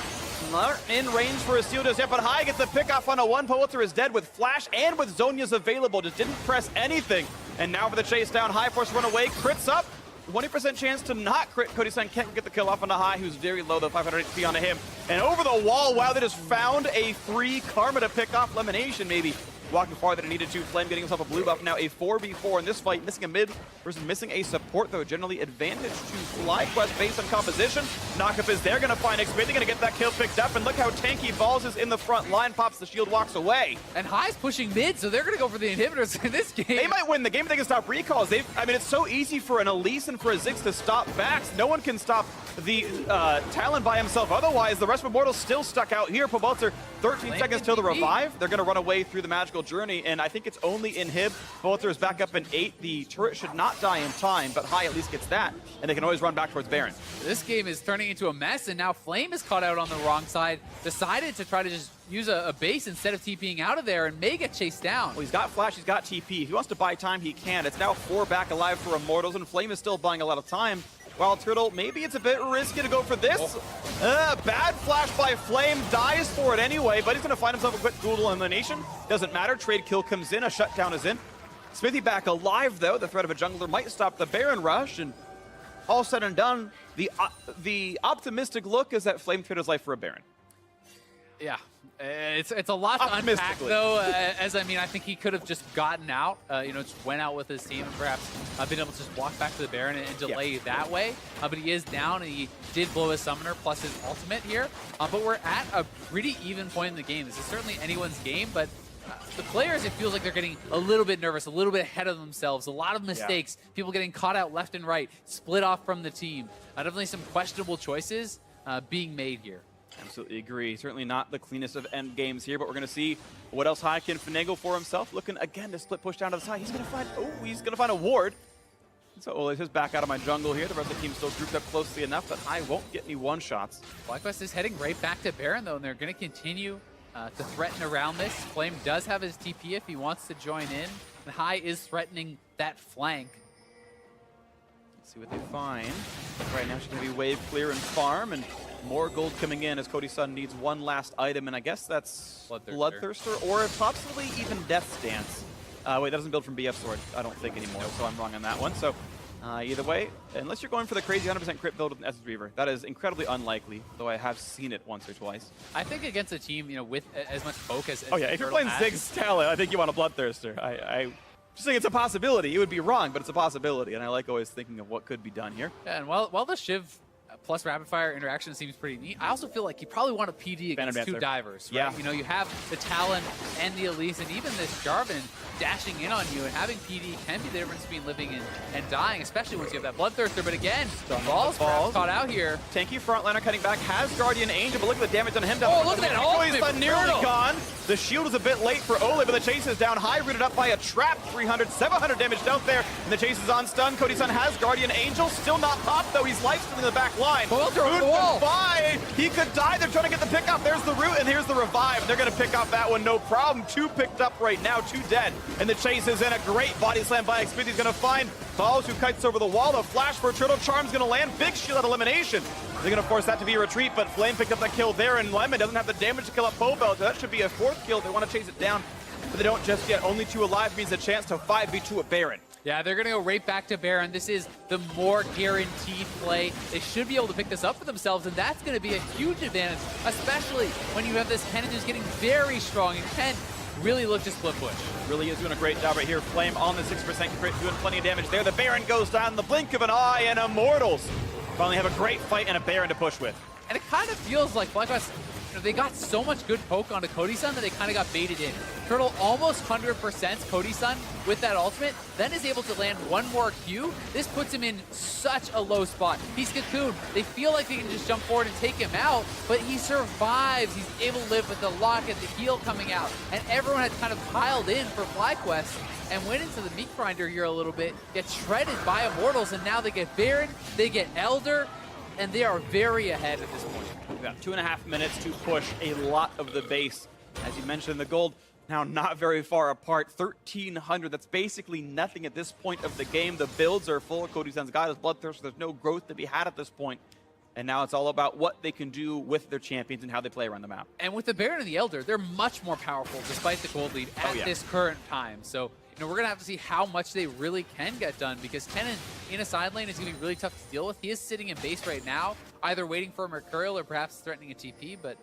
not in range for a steal just yet, but High gets the pick off on a one. Pulitzer is dead with Flash and with Zhonya's available. Just didn't press anything. And now for the chase down. High force run away. Crits up. 20% chance to not crit. Cody-san can't get the kill off on the High, who's very low, though, 500 HP onto him. And over the wall, wow, they just found a free Karma to pick off. Lemonation, maybe. Walking farther than needed to. Flame getting himself a blue buff. Now a 4v4 in this fight. Missing a mid versus missing a support, though. Generally advantage to FlyQuest based on composition. Knockup is there. Going to find XP. They're going to get that kill picked up. And look how tanky Balls is in the front line. Pops the shield, walks away. And High's pushing mid, so they're going to go for the inhibitors in this game. They might win the game if they can stop recalls. I mean, it's so easy for an Elise and for a Ziggs to stop backs. No one can stop the Talon by himself. Otherwise, the rest of Immortals still stuck out here. Pobelter, 13 seconds till the revive. They're going to run away through the magical journey, and I think it's only inhib. Pobelter is back up in 8. The turret should not die in time, but High at least gets that, and they can always run back towards Baron. This game is turning into a mess, and now Flame is caught out on the wrong side. Decided to try to just use a base instead of TPing out of there, and may get chased down. Well, he's got Flash, he's got TP. If he wants to buy time, he can. It's now 4 back alive for Immortals, and Flame is still buying a lot of time. While Turtle, maybe it's a bit risky to go for this. Bad flash by Flame, dies for it anyway, but he's going to find himself a quick Google elimination. Doesn't matter, trade kill comes in, a shutdown is in. Smithy back alive though, the threat of a jungler might stop the Baron rush, and all said and done, the optimistic look is that Flame traded his life for a Baron. Yeah, it's a lot to unpack though. As I mean, I think he could have just gotten out, just went out with his team and perhaps been able to just walk back to the Baron and delay that way. But he is down, and he did blow his summoner plus his ultimate here. But we're at a pretty even point in the game. This is certainly anyone's game, but the players, it feels like they're getting a little bit nervous, a little bit ahead of themselves. A lot of mistakes, people getting caught out left and right, split off from the team. Definitely some questionable choices being made here. Absolutely agree. Certainly not the cleanest of end games here, but we're going to see what else High can finagle for himself. Looking again to split push down to the side. He's going to find a ward. So he's just back out of my jungle here. The rest of the team's still grouped up closely enough that High won't get any one-shots. FlyQuest is heading right back to Baron though, and they're going to continue to threaten around this. Flame does have his TP if he wants to join in, and High is threatening that flank. Let's see what they find. Right now she's going to be wave clear and farm, and more gold coming in as Cody-san needs one last item, and I guess that's Bloodthirster or possibly even Death's Dance. Wait, that doesn't build from BF Sword, I don't think anymore, so I'm wrong on that one. So either way, unless you're going for the crazy 100% crit build with an Essence Reaver, that is incredibly unlikely, though I have seen it once or twice. I think against a team, with as much poke as oh yeah, if you're playing Ziggs Talon, I think you want a Bloodthirster. I just think it's a possibility. It would be wrong, but it's a possibility, and I like always thinking of what could be done here. Yeah, and while the Shiv plus rapid fire interaction seems pretty neat. I also feel like you probably want a PD against two divers, right? Yeah. You know, you have the Talon and the Elise, and even this Jarvan dashing in on you, and having PD can be the difference between living and dying, especially once you have that Bloodthirster. But again, Balls caught out here. Tanky frontliner cutting back, has Guardian Angel, but look at the damage on him. Oh, look at that ultimate! Nearly gone. The shield is a bit late for Ole, but the chase is down high, rooted up by a trap. 300, 700 damage out there, and the chase is on stun. Cody Sun has Guardian Angel, still not popped though. He's lifestealing in the back line. Goodbye. He could die. They're trying to get the pick up. There's the root, and here's the revive. They're going to pick off that one, no problem. 2 picked up right now, 2 dead, and the chase is in. A great body slam by Xmithy. He's going to find Balls, who kites over the wall. The flash for Turtle Charm's going to land. Big shield at elimination. They're going to force that to be a retreat, but Flame picked up that kill there, and Lemon doesn't have the damage to kill up Pobel, so that should be a 4th kill. They want to chase it down, but they don't just yet. Only 2 alive means a chance to 5v2 a Baron. Yeah, they're going to go right back to Baron. This is the more guaranteed play. They should be able to pick this up for themselves, and that's going to be a huge advantage, especially when you have this Kennen who's getting very strong, and Ken really looked to split push. Really is doing a great job right here. Flame on the 6% crit, doing plenty of damage there. The Baron goes down in the blink of an eye, and Immortals finally have a great fight and a Baron to push with. And it kind of feels like FlyQuest, you know, they got so much good poke onto Cody Sun that they kind of got baited in. Turtle almost 100% Cody Sun with that ultimate, then is able to land one more Q. This puts him in such a low spot. He's cocooned. They feel like they can just jump forward and take him out, but he survives. He's able to live with the locket, the heal coming out, and everyone had kind of piled in for FlyQuest and went into the meat grinder here a little bit, get shredded by Immortals, and now they get Baron, they get Elder, and they are very ahead at this point. About 2.5 minutes to push a lot of the base. As you mentioned, the gold now not very far apart, 1,300. That's basically nothing at this point of the game. The builds are full. Cody Sun's got his Bloodthirst. There's no growth to be had at this point. And now it's all about what they can do with their champions and how they play around the map. And with the Baron and the Elder, they're much more powerful despite the gold lead at this current time. So, you know, we're going to have to see how much they really can get done, because Kennen in a side lane is going to be really tough to deal with. He is sitting in base right now, either waiting for a Mercurial or perhaps threatening a TP, but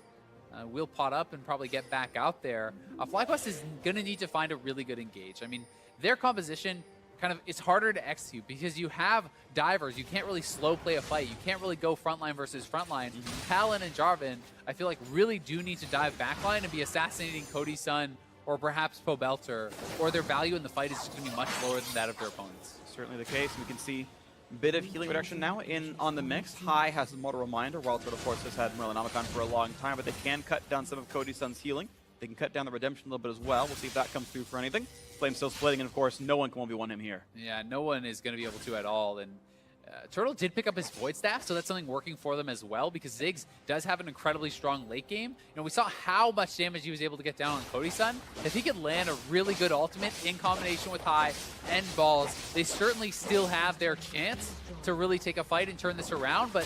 we'll pot up and probably get back out there. FlyQuest is going to need to find a really good engage. I mean, their composition kind of, it's harder to execute because you have divers. You can't really slow play a fight. You can't really go frontline versus frontline. Talon and Jarvan, I feel like, really do need to dive backline and be assassinating Cody Sun or perhaps Pobelter, or their value in the fight is just going to be much lower than that of their opponents. Certainly the case. We can see a bit of healing reduction now on the mix. High has a Mortal Reminder, while Turtle of course has had Merlinomicon for a long time, but they can cut down some of Cody Sun's healing. They can cut down the redemption a little bit as well. We'll see if that comes through for anything. Flame still splitting, and of course, no one can 1v1 him here. Yeah, no one is going to be able to at all. And Turtle did pick up his Void Staff, so that's something working for them as well, because Ziggs does have an incredibly strong late game. You know, we saw how much damage he was able to get down on Cody Sun. If he could land a really good ultimate in combination with High and Balls, they certainly still have their chance to really take a fight and turn this around, but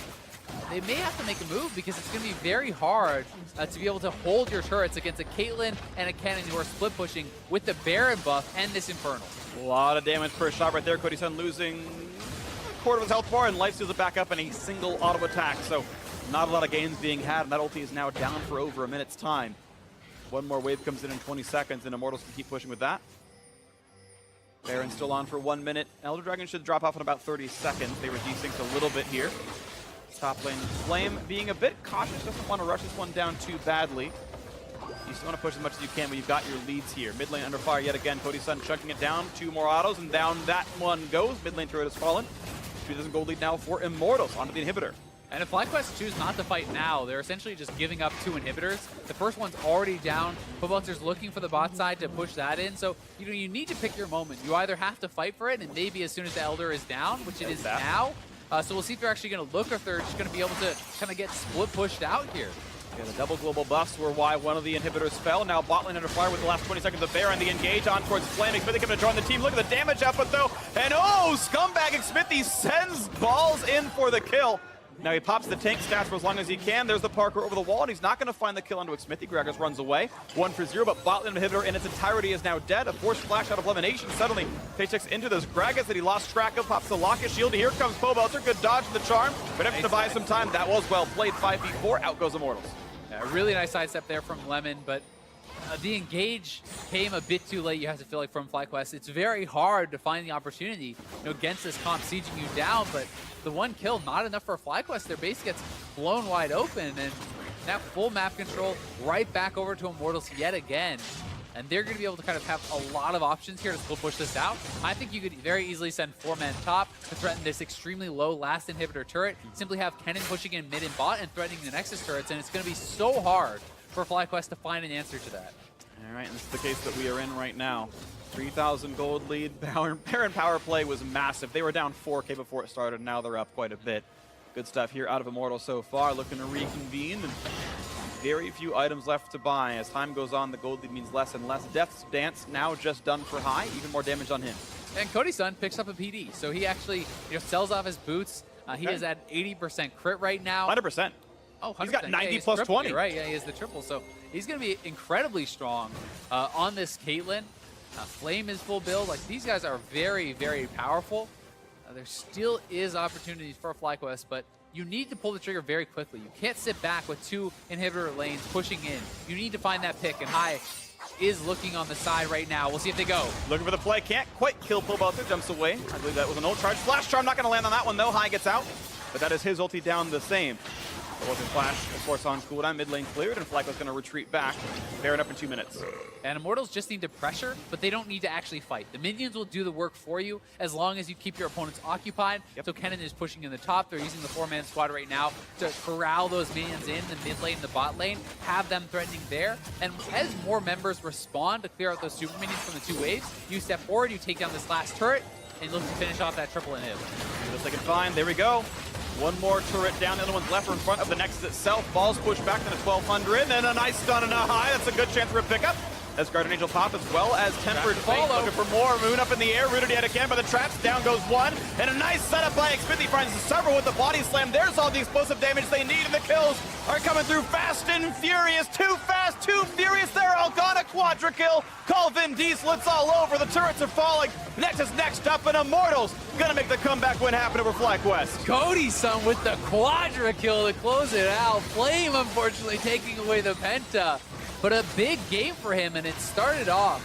they may have to make a move, because it's going to be very hard to be able to hold your turrets against a Caitlyn and a Kennen who are split pushing with the Baron buff and this Infernal. A lot of damage per shot right there. Cody Sun losing a quarter of his health bar, and life steals it back up in a single auto attack. So not a lot of gains being had, and that ulti is now down for over a minute's time. One more wave comes in 20 seconds, and Immortals can keep pushing with that. Baron still on for 1 minute. Elder Dragon should drop off in about 30 seconds. They were desynced a little bit here. Top lane Flame being a bit cautious, doesn't want to rush this one down too badly. You still want to push as much as you can, but you've got your leads here. Mid lane under fire yet again. Cody Sun chunking it down. 2 more autos, and down that one goes. Mid lane turret has fallen. 2,000 gold lead now for Immortals onto the inhibitor. And if FlyQuest choose not to fight now, they're essentially just giving up 2 inhibitors. The first one's already down. Pobelter's looking for the bot side to push that in. So, you know, you need to pick your moment. You either have to fight for it, and maybe as soon as the Elder is down, which it is now. So we'll see if they're actually going to look, or if they're just going to be able to kind of get split pushed out here. Yeah, the double global buffs were why one of the inhibitors fell. Now bot lane under fire with the last 20 seconds of Baron. The engage on towards Flame. Xmithy going to join the team. Look at the damage output though. And oh, scumbag Xmithy sends Balls in for the kill. Now he pops the tank stats for as long as he can. There's the Parker over the wall, and he's not going to find the kill onto Xmithy. Gragas runs away. 1 for 0, but bot lane inhibitor in its entirety is now dead. A forced flash out of elimination. Suddenly, Paycheck's into those Gragas that he lost track of. Pops the locket shield. Here comes Pobelter. Good dodge to the charm. But able to buy some time. That was well played. 5v4. Out goes Immortals. Yeah, really nice sidestep there from Lemon, but the engage came a bit too late, you have to feel like, from FlyQuest. It's very hard to find the opportunity, against this comp sieging you down, but the one kill, not enough for FlyQuest. Their base gets blown wide open, and now full map control right back over to Immortals yet again. And they're going to be able to kind of have a lot of options here to still push this out. I think you could very easily send 4-man top to threaten this extremely low last inhibitor turret. Simply have Kennen pushing in mid and bot and threatening the Nexus turrets, and it's going to be so hard for FlyQuest to find an answer to that. All right, and this is the case that we are in right now. 3,000 gold lead. Baron power play was massive. They were down 4K before it started. Now they're up quite a bit. Good stuff here out of Immortal so far. Looking to reconvene. And very few items left to buy. As time goes on, the gold lead means less and less. Death's Dance now just done for high. Even more damage on him. And Cody-san picks up a PD. So he actually sells off his boots. He is at 80% crit right now. 100%. Oh, 100%. He's got 90 he's plus triple, 20. Right, yeah, he has the triple. So he's going to be incredibly strong on this Caitlyn. Flame is full build. Like, these guys are very, very powerful. There still is opportunities for FlyQuest, but you need to pull the trigger very quickly. You can't sit back with 2 inhibitor lanes pushing in. You need to find that pick, and High is looking on the side right now. We'll see if they go. Looking for the play. Can't quite kill Pobelter. Jumps away. I believe that was an ult charge. Flash charm not going to land on that one, though. High gets out, but that is his ulti down the same. It wasn't flash, of course, on cooldown. Mid lane cleared, and FlyQuest going to retreat back. Baron up in 2 minutes. And Immortals just need to pressure, but they don't need to actually fight. The minions will do the work for you as long as you keep your opponents occupied. Yep. So Kennen is pushing in the top. They're using the 4-man squad right now to corral those minions in the mid lane, the bot lane, have them threatening there. And as more members respond to clear out those super minions from the 2 waves, you step forward, you take down this last turret, and look to finish off that triple inhib. Just they can find. There we go. One more turret down, the other one's left or in front of the Nexus itself. Balls pushed back to the 1200, and a nice stun and a high. That's a good chance for a pickup. As Guardian Angel pop, as well as Tempered Fate, looking for more. Moon up in the air, rooted yet again by the traps. Down goes one, and a nice setup by Xfinity. Finds several with the body slam. There's all the explosive damage they need, and the kills are coming through fast and furious. Too fast, too furious. They're all gone. A quadra kill. Call Vin Diesel. It's all over. The turrets are falling. Nexus next up, and Immortals gonna make the comeback win happen over FlyQuest. Cody-san with the quadra kill to close it out. Flame, unfortunately, taking away the penta. But a big game for him, and it started off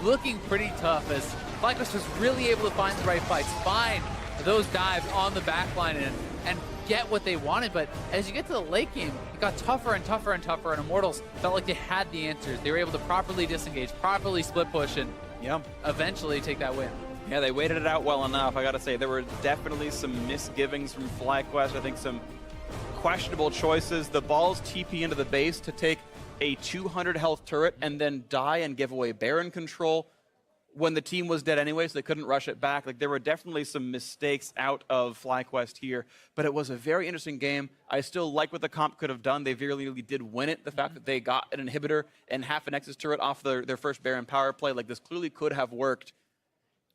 looking pretty tough as FlyQuest was really able to find the right fights, find those dives on the back line and get what they wanted. But as you get to the late game, it got tougher and tougher and tougher, and Immortals felt like they had the answers. They were able to properly disengage, properly split push, and eventually take that win. Yeah, they waited it out well enough. I gotta say, there were definitely some misgivings from FlyQuest. I think some questionable choices. The balls TP into the base to take a 200 health turret and then die and give away Baron control when the team was dead anyway, so they couldn't rush it back. Like, there were definitely some mistakes out of FlyQuest here, but it was a very interesting game. I still like what the comp could have done. They really did win it. The fact that they got an inhibitor and half a Nexus turret off their first Baron power play, like, this clearly could have worked.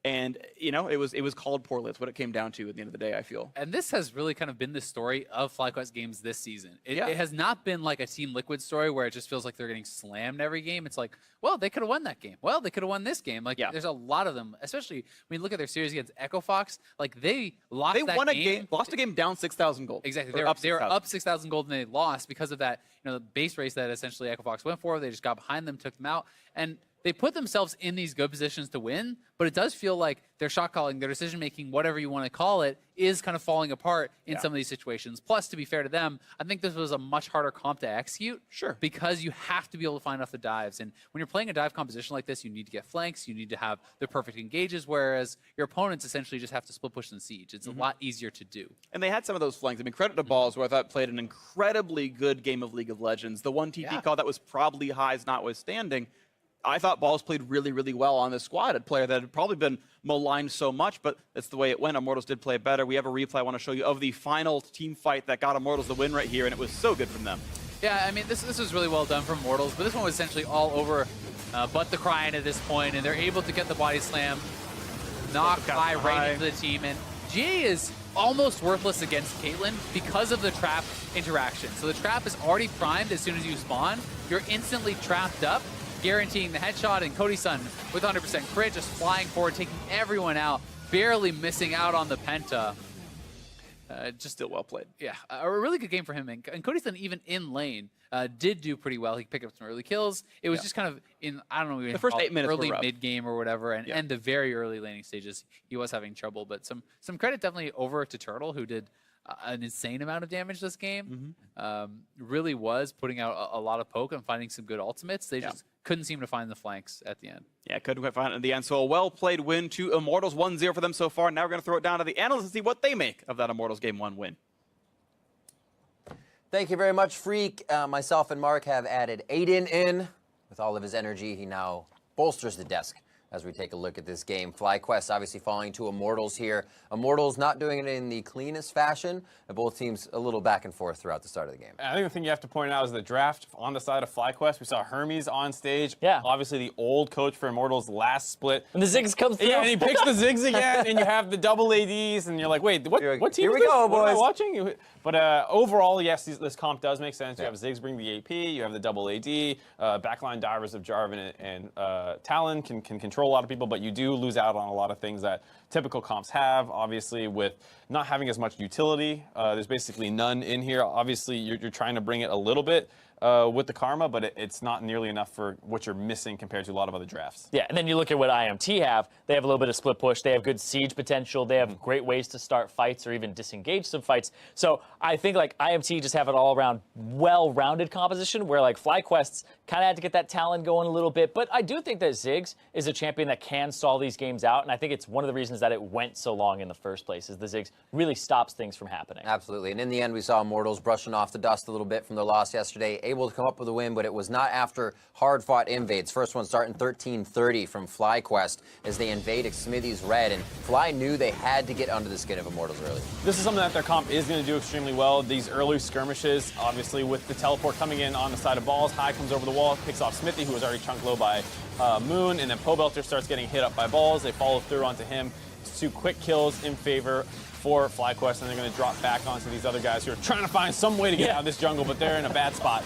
And, you know, it was called poorly. That's what it came down to at the end of the day, I feel. And this has really kind of been the story of FlyQuest games this season. It has not been like a Team Liquid story where it just feels like they're getting slammed every game. It's like, well, they could have won that game. Well, they could have won this game. Like, there's a lot of them, especially when you look at their series against Echo Fox. Like, they lost that game. Lost a game down 6,000 gold. Exactly. They were up 6,000 gold and they lost because of that, the base race that essentially Echo Fox went for. They just got behind them, took them out. And they put themselves in these good positions to win, but it does feel like their shot calling, their decision making, whatever you want to call it, is kind of falling apart in some of these situations. Plus, to be fair to them, I think this was a much harder comp to execute. Sure. Because you have to be able to find off the dives. And when you're playing a dive composition like this, you need to get flanks, you need to have the perfect engages, whereas your opponents essentially just have to split push and siege. It's a lot easier to do. And they had some of those flanks. I mean, credit to Balls, who I thought played an incredibly good game of League of Legends. The one TP call that was probably Highs notwithstanding, I thought Balls played really well on this squad. A player that had probably been maligned so much, but that's the way it went. Immortals did play better. We have a replay I want to show you of the final team fight that got Immortals the win right here, and it was so good from them. Yeah, I mean, this was really well done from Immortals, but this one was essentially all over but the Crying at this point, and they're able to get the body slam, knock High right into the team, and GA is almost worthless against Caitlyn because of the trap interaction. So the trap is already primed as soon as you spawn. You're instantly trapped up, guaranteeing the headshot, and Cody-san with 100% crit, just flying forward, taking everyone out, barely missing out on the penta. Just Still well played. Yeah, a really good game for him. And Cody-san, even in lane, did do pretty well. He picked up some early kills. It was just kind of in, I don't know, The first 8 minutes early were rough. mid-game or whatever, and the very early laning stages, he was having trouble. But some credit definitely over to Turtle, who did an insane amount of damage this game. Really was putting out a lot of poke and finding some good ultimates. They just couldn't seem to find the flanks at the end. Yeah, couldn't quite find it in the end. So a well-played win to Immortals, 1-0 for them so far. Now we're going to throw it down to the analysts and see what they make of that Immortals Game 1 win. Thank you very much, Freak. Myself and Mark have added Aiden in. With all of his energy, he now bolsters the desk as we take a look at this game. FlyQuest obviously falling to Immortals here. Immortals not doing it in the cleanest fashion, and both teams a little back and forth throughout the start of the game. I think the thing you have to point out is the draft on the side of FlyQuest. We saw Hermes on stage. Yeah. Obviously the old coach for Immortals last split. And the Ziggs comes through. Yeah, and he picks the Ziggs again, and you have the double ADs, and you're like, wait, what team here is we this? go, What am I boys. watching? But overall, yes, this comp does make sense. You have Ziggs bring the AP, you have the double AD, backline divers of Jarvan and Talon can control a lot of people, but you do lose out on a lot of things that typical comps have, obviously, with not having as much utility. There's basically none in here. Obviously, you're trying to bring it a little bit with the Karma, but it's not nearly enough for what you're missing compared to a lot of other drafts. Yeah, and then you look at what IMT have. They have a little bit of split push. They have good siege potential. They have great ways to start fights or even disengage some fights. So I think like IMT just have an all-around well-rounded composition where like FlyQuest's kind of had to get that talent going a little bit. But I do think that Ziggs is a champion that can stall these games out, and I think it's one of the reasons that it went so long in the first place is the Ziggs really stops things from happening. Absolutely, and in the end, we saw Immortals brushing off the dust a little bit from their loss yesterday, able to come up with a win, but it was not after hard-fought invades. First one starting 13-30 from FlyQuest as they invade Smithy's red, and Fly knew they had to get under the skin of Immortals early. This is something that their comp is going to do extremely well. These early skirmishes, obviously with the teleport coming in on the side of balls, High comes over the wall, picks off Smithy, who was already chunked low by Moon, and then Pobelter starts getting hit up by balls. They follow through onto him. It's 2 quick kills in favor for FlyQuest, and they're going to drop back onto these other guys who are trying to find some way to get out of this jungle, but they're in a bad spot.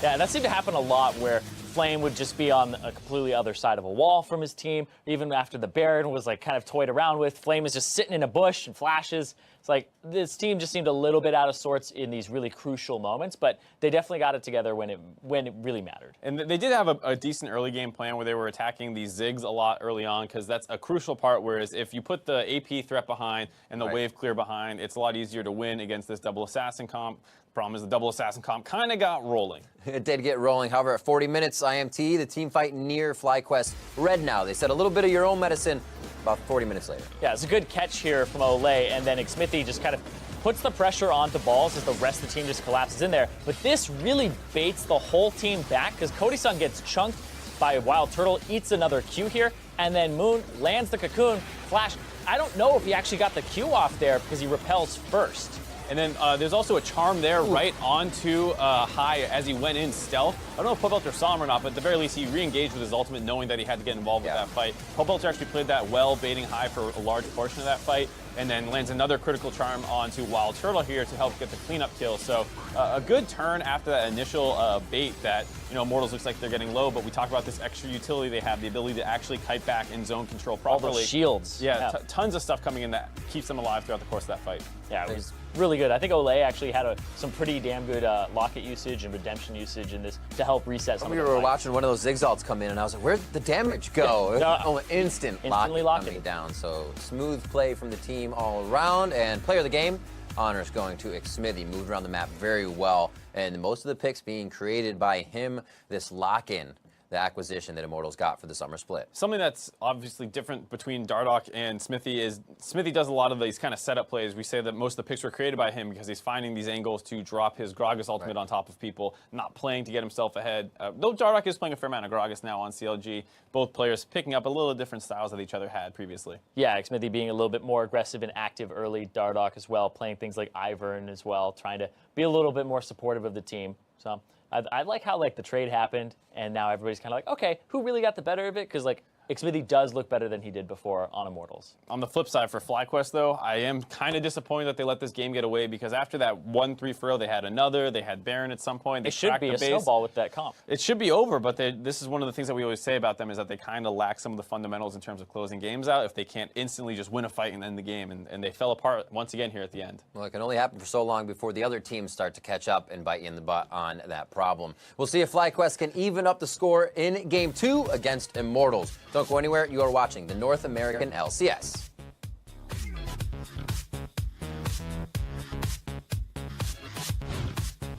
Yeah, that seemed to happen a lot where Flame would just be on a completely other side of a wall from his team. Even after the Baron was like kind of toyed around with, Flame is just sitting in a bush and flashes. It's like this team just seemed a little bit out of sorts in these really crucial moments, but they definitely got it together when it really mattered. And they did have a decent early game plan where they were attacking these Ziggs a lot early on, because that's a crucial part, whereas if you put the AP threat behind and the wave clear behind, it's a lot easier to win against this double assassin comp. The problem is the double assassin comp kind of got rolling. It did get rolling. However, at 40 minutes, IMT, the team fight near FlyQuest red now. They said a little bit of your own medicine about 40 minutes later. Yeah, it's a good catch here from Olay, and then Xmithy just kind of puts the pressure onto balls as the rest of the team just collapses in there. But this really baits the whole team back because Cody-san gets chunked by Wild Turtle, eats another Q here, and then Moon lands the cocoon. Flash, I don't know if he actually got the Q off there because he repels first. And then there's also a charm there right onto High as he went in stealth. I don't know if Pobelter saw him or not, but at the very least he re-engaged with his ultimate knowing that he had to get involved with that fight. Pobelter actually played that well, baiting High for a large portion of that fight, and then lands another critical charm onto Wild Turtle here to help get the cleanup kill. So a good turn after that initial bait that, you know, Immortals looks like they're getting low, but we talk about this extra utility they have, the ability to actually kite back and zone control properly. All those shields. Yeah, tons of stuff coming in that keeps them alive throughout the course of that fight. Yeah, it was really good. I think Olay actually had some pretty damn good locket usage and redemption usage in this to help reset some of the We were fights. watching one of those Ziggs ults come in, and I was like, where'd the damage go? Instantly lock coming it down. So smooth play from the team all around, and player of the game, honors going to Xmithy. Moved around the map very well, and most of the picks being created by him. This lock-in, the acquisition that Immortals got for the summer split. Something that's obviously different between Dardoch and Smithy is Smithy does a lot of these kind of setup plays. We say that most of the picks were created by him because he's finding these angles to drop his Gragas ultimate on top of people, not playing to get himself ahead. Though Dardoch is playing a fair amount of Gragas now on CLG, both players picking up a little different styles that each other had previously. Yeah, Xmithy being a little bit more aggressive and active early, Dardoch as well, playing things like Ivern as well, trying to be a little bit more supportive of the team. So I like how like the trade happened, and now everybody's kind of like, okay, who really got the better of it? Because like Xmithy does look better than he did before on Immortals. On the flip side, for FlyQuest, though, I am kind of disappointed that they let this game get away, because after that 1-3 for 0, they had another. They had Baron at some point. They It should be a snowball with that comp. It should be over, but this is one of the things that we always say about them, is that they kind of lack some of the fundamentals in terms of closing games out if they can't instantly just win a fight and end the game. And they fell apart once again here at the end. Well, it can only happen for so long before the other teams start to catch up and bite you in the butt on that problem. We'll see if FlyQuest can even up the score in Game 2 against Immortals. Don't go anywhere. You are watching the North American LCS.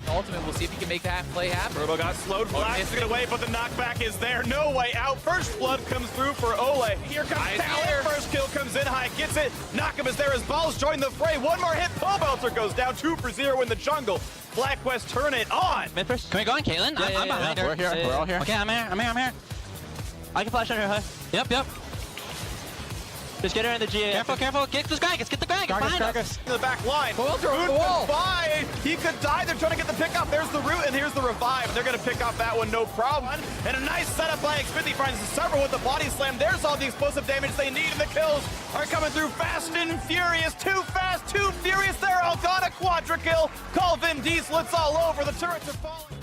Ultimate, we'll see if he can make that play happen. Turbo got slowed, Flash to get away, but the knockback is there. No way out. First blood comes through for Ole. Here comes Talon. First kill comes in high, gets it. Knockup is there as Balls join the fray. One more hit. Pobelter goes down 2 for 0 in the jungle. FlyQuest turn it on. Mid first. Can we go on Caitlyn? I'm behind her. We're here. We're all here. Okay, I'm here. I can flash on her hood. Yep. Just get her in the GA. Careful. Get this guy. Get the guy. Get behind us. In the back line. Both are on the Boot wall. by. He could die. They're trying to get the pick up. There's the root, and here's the revive. They're going to pick off that one, no problem. And a nice setup by Xmithy finds several with the body slam. There's all the explosive damage they need, and the kills are coming through fast and furious. Too fast, too furious. They're all gone. A quadra kill. Call Vim Diesel. It's all over. The turrets are falling.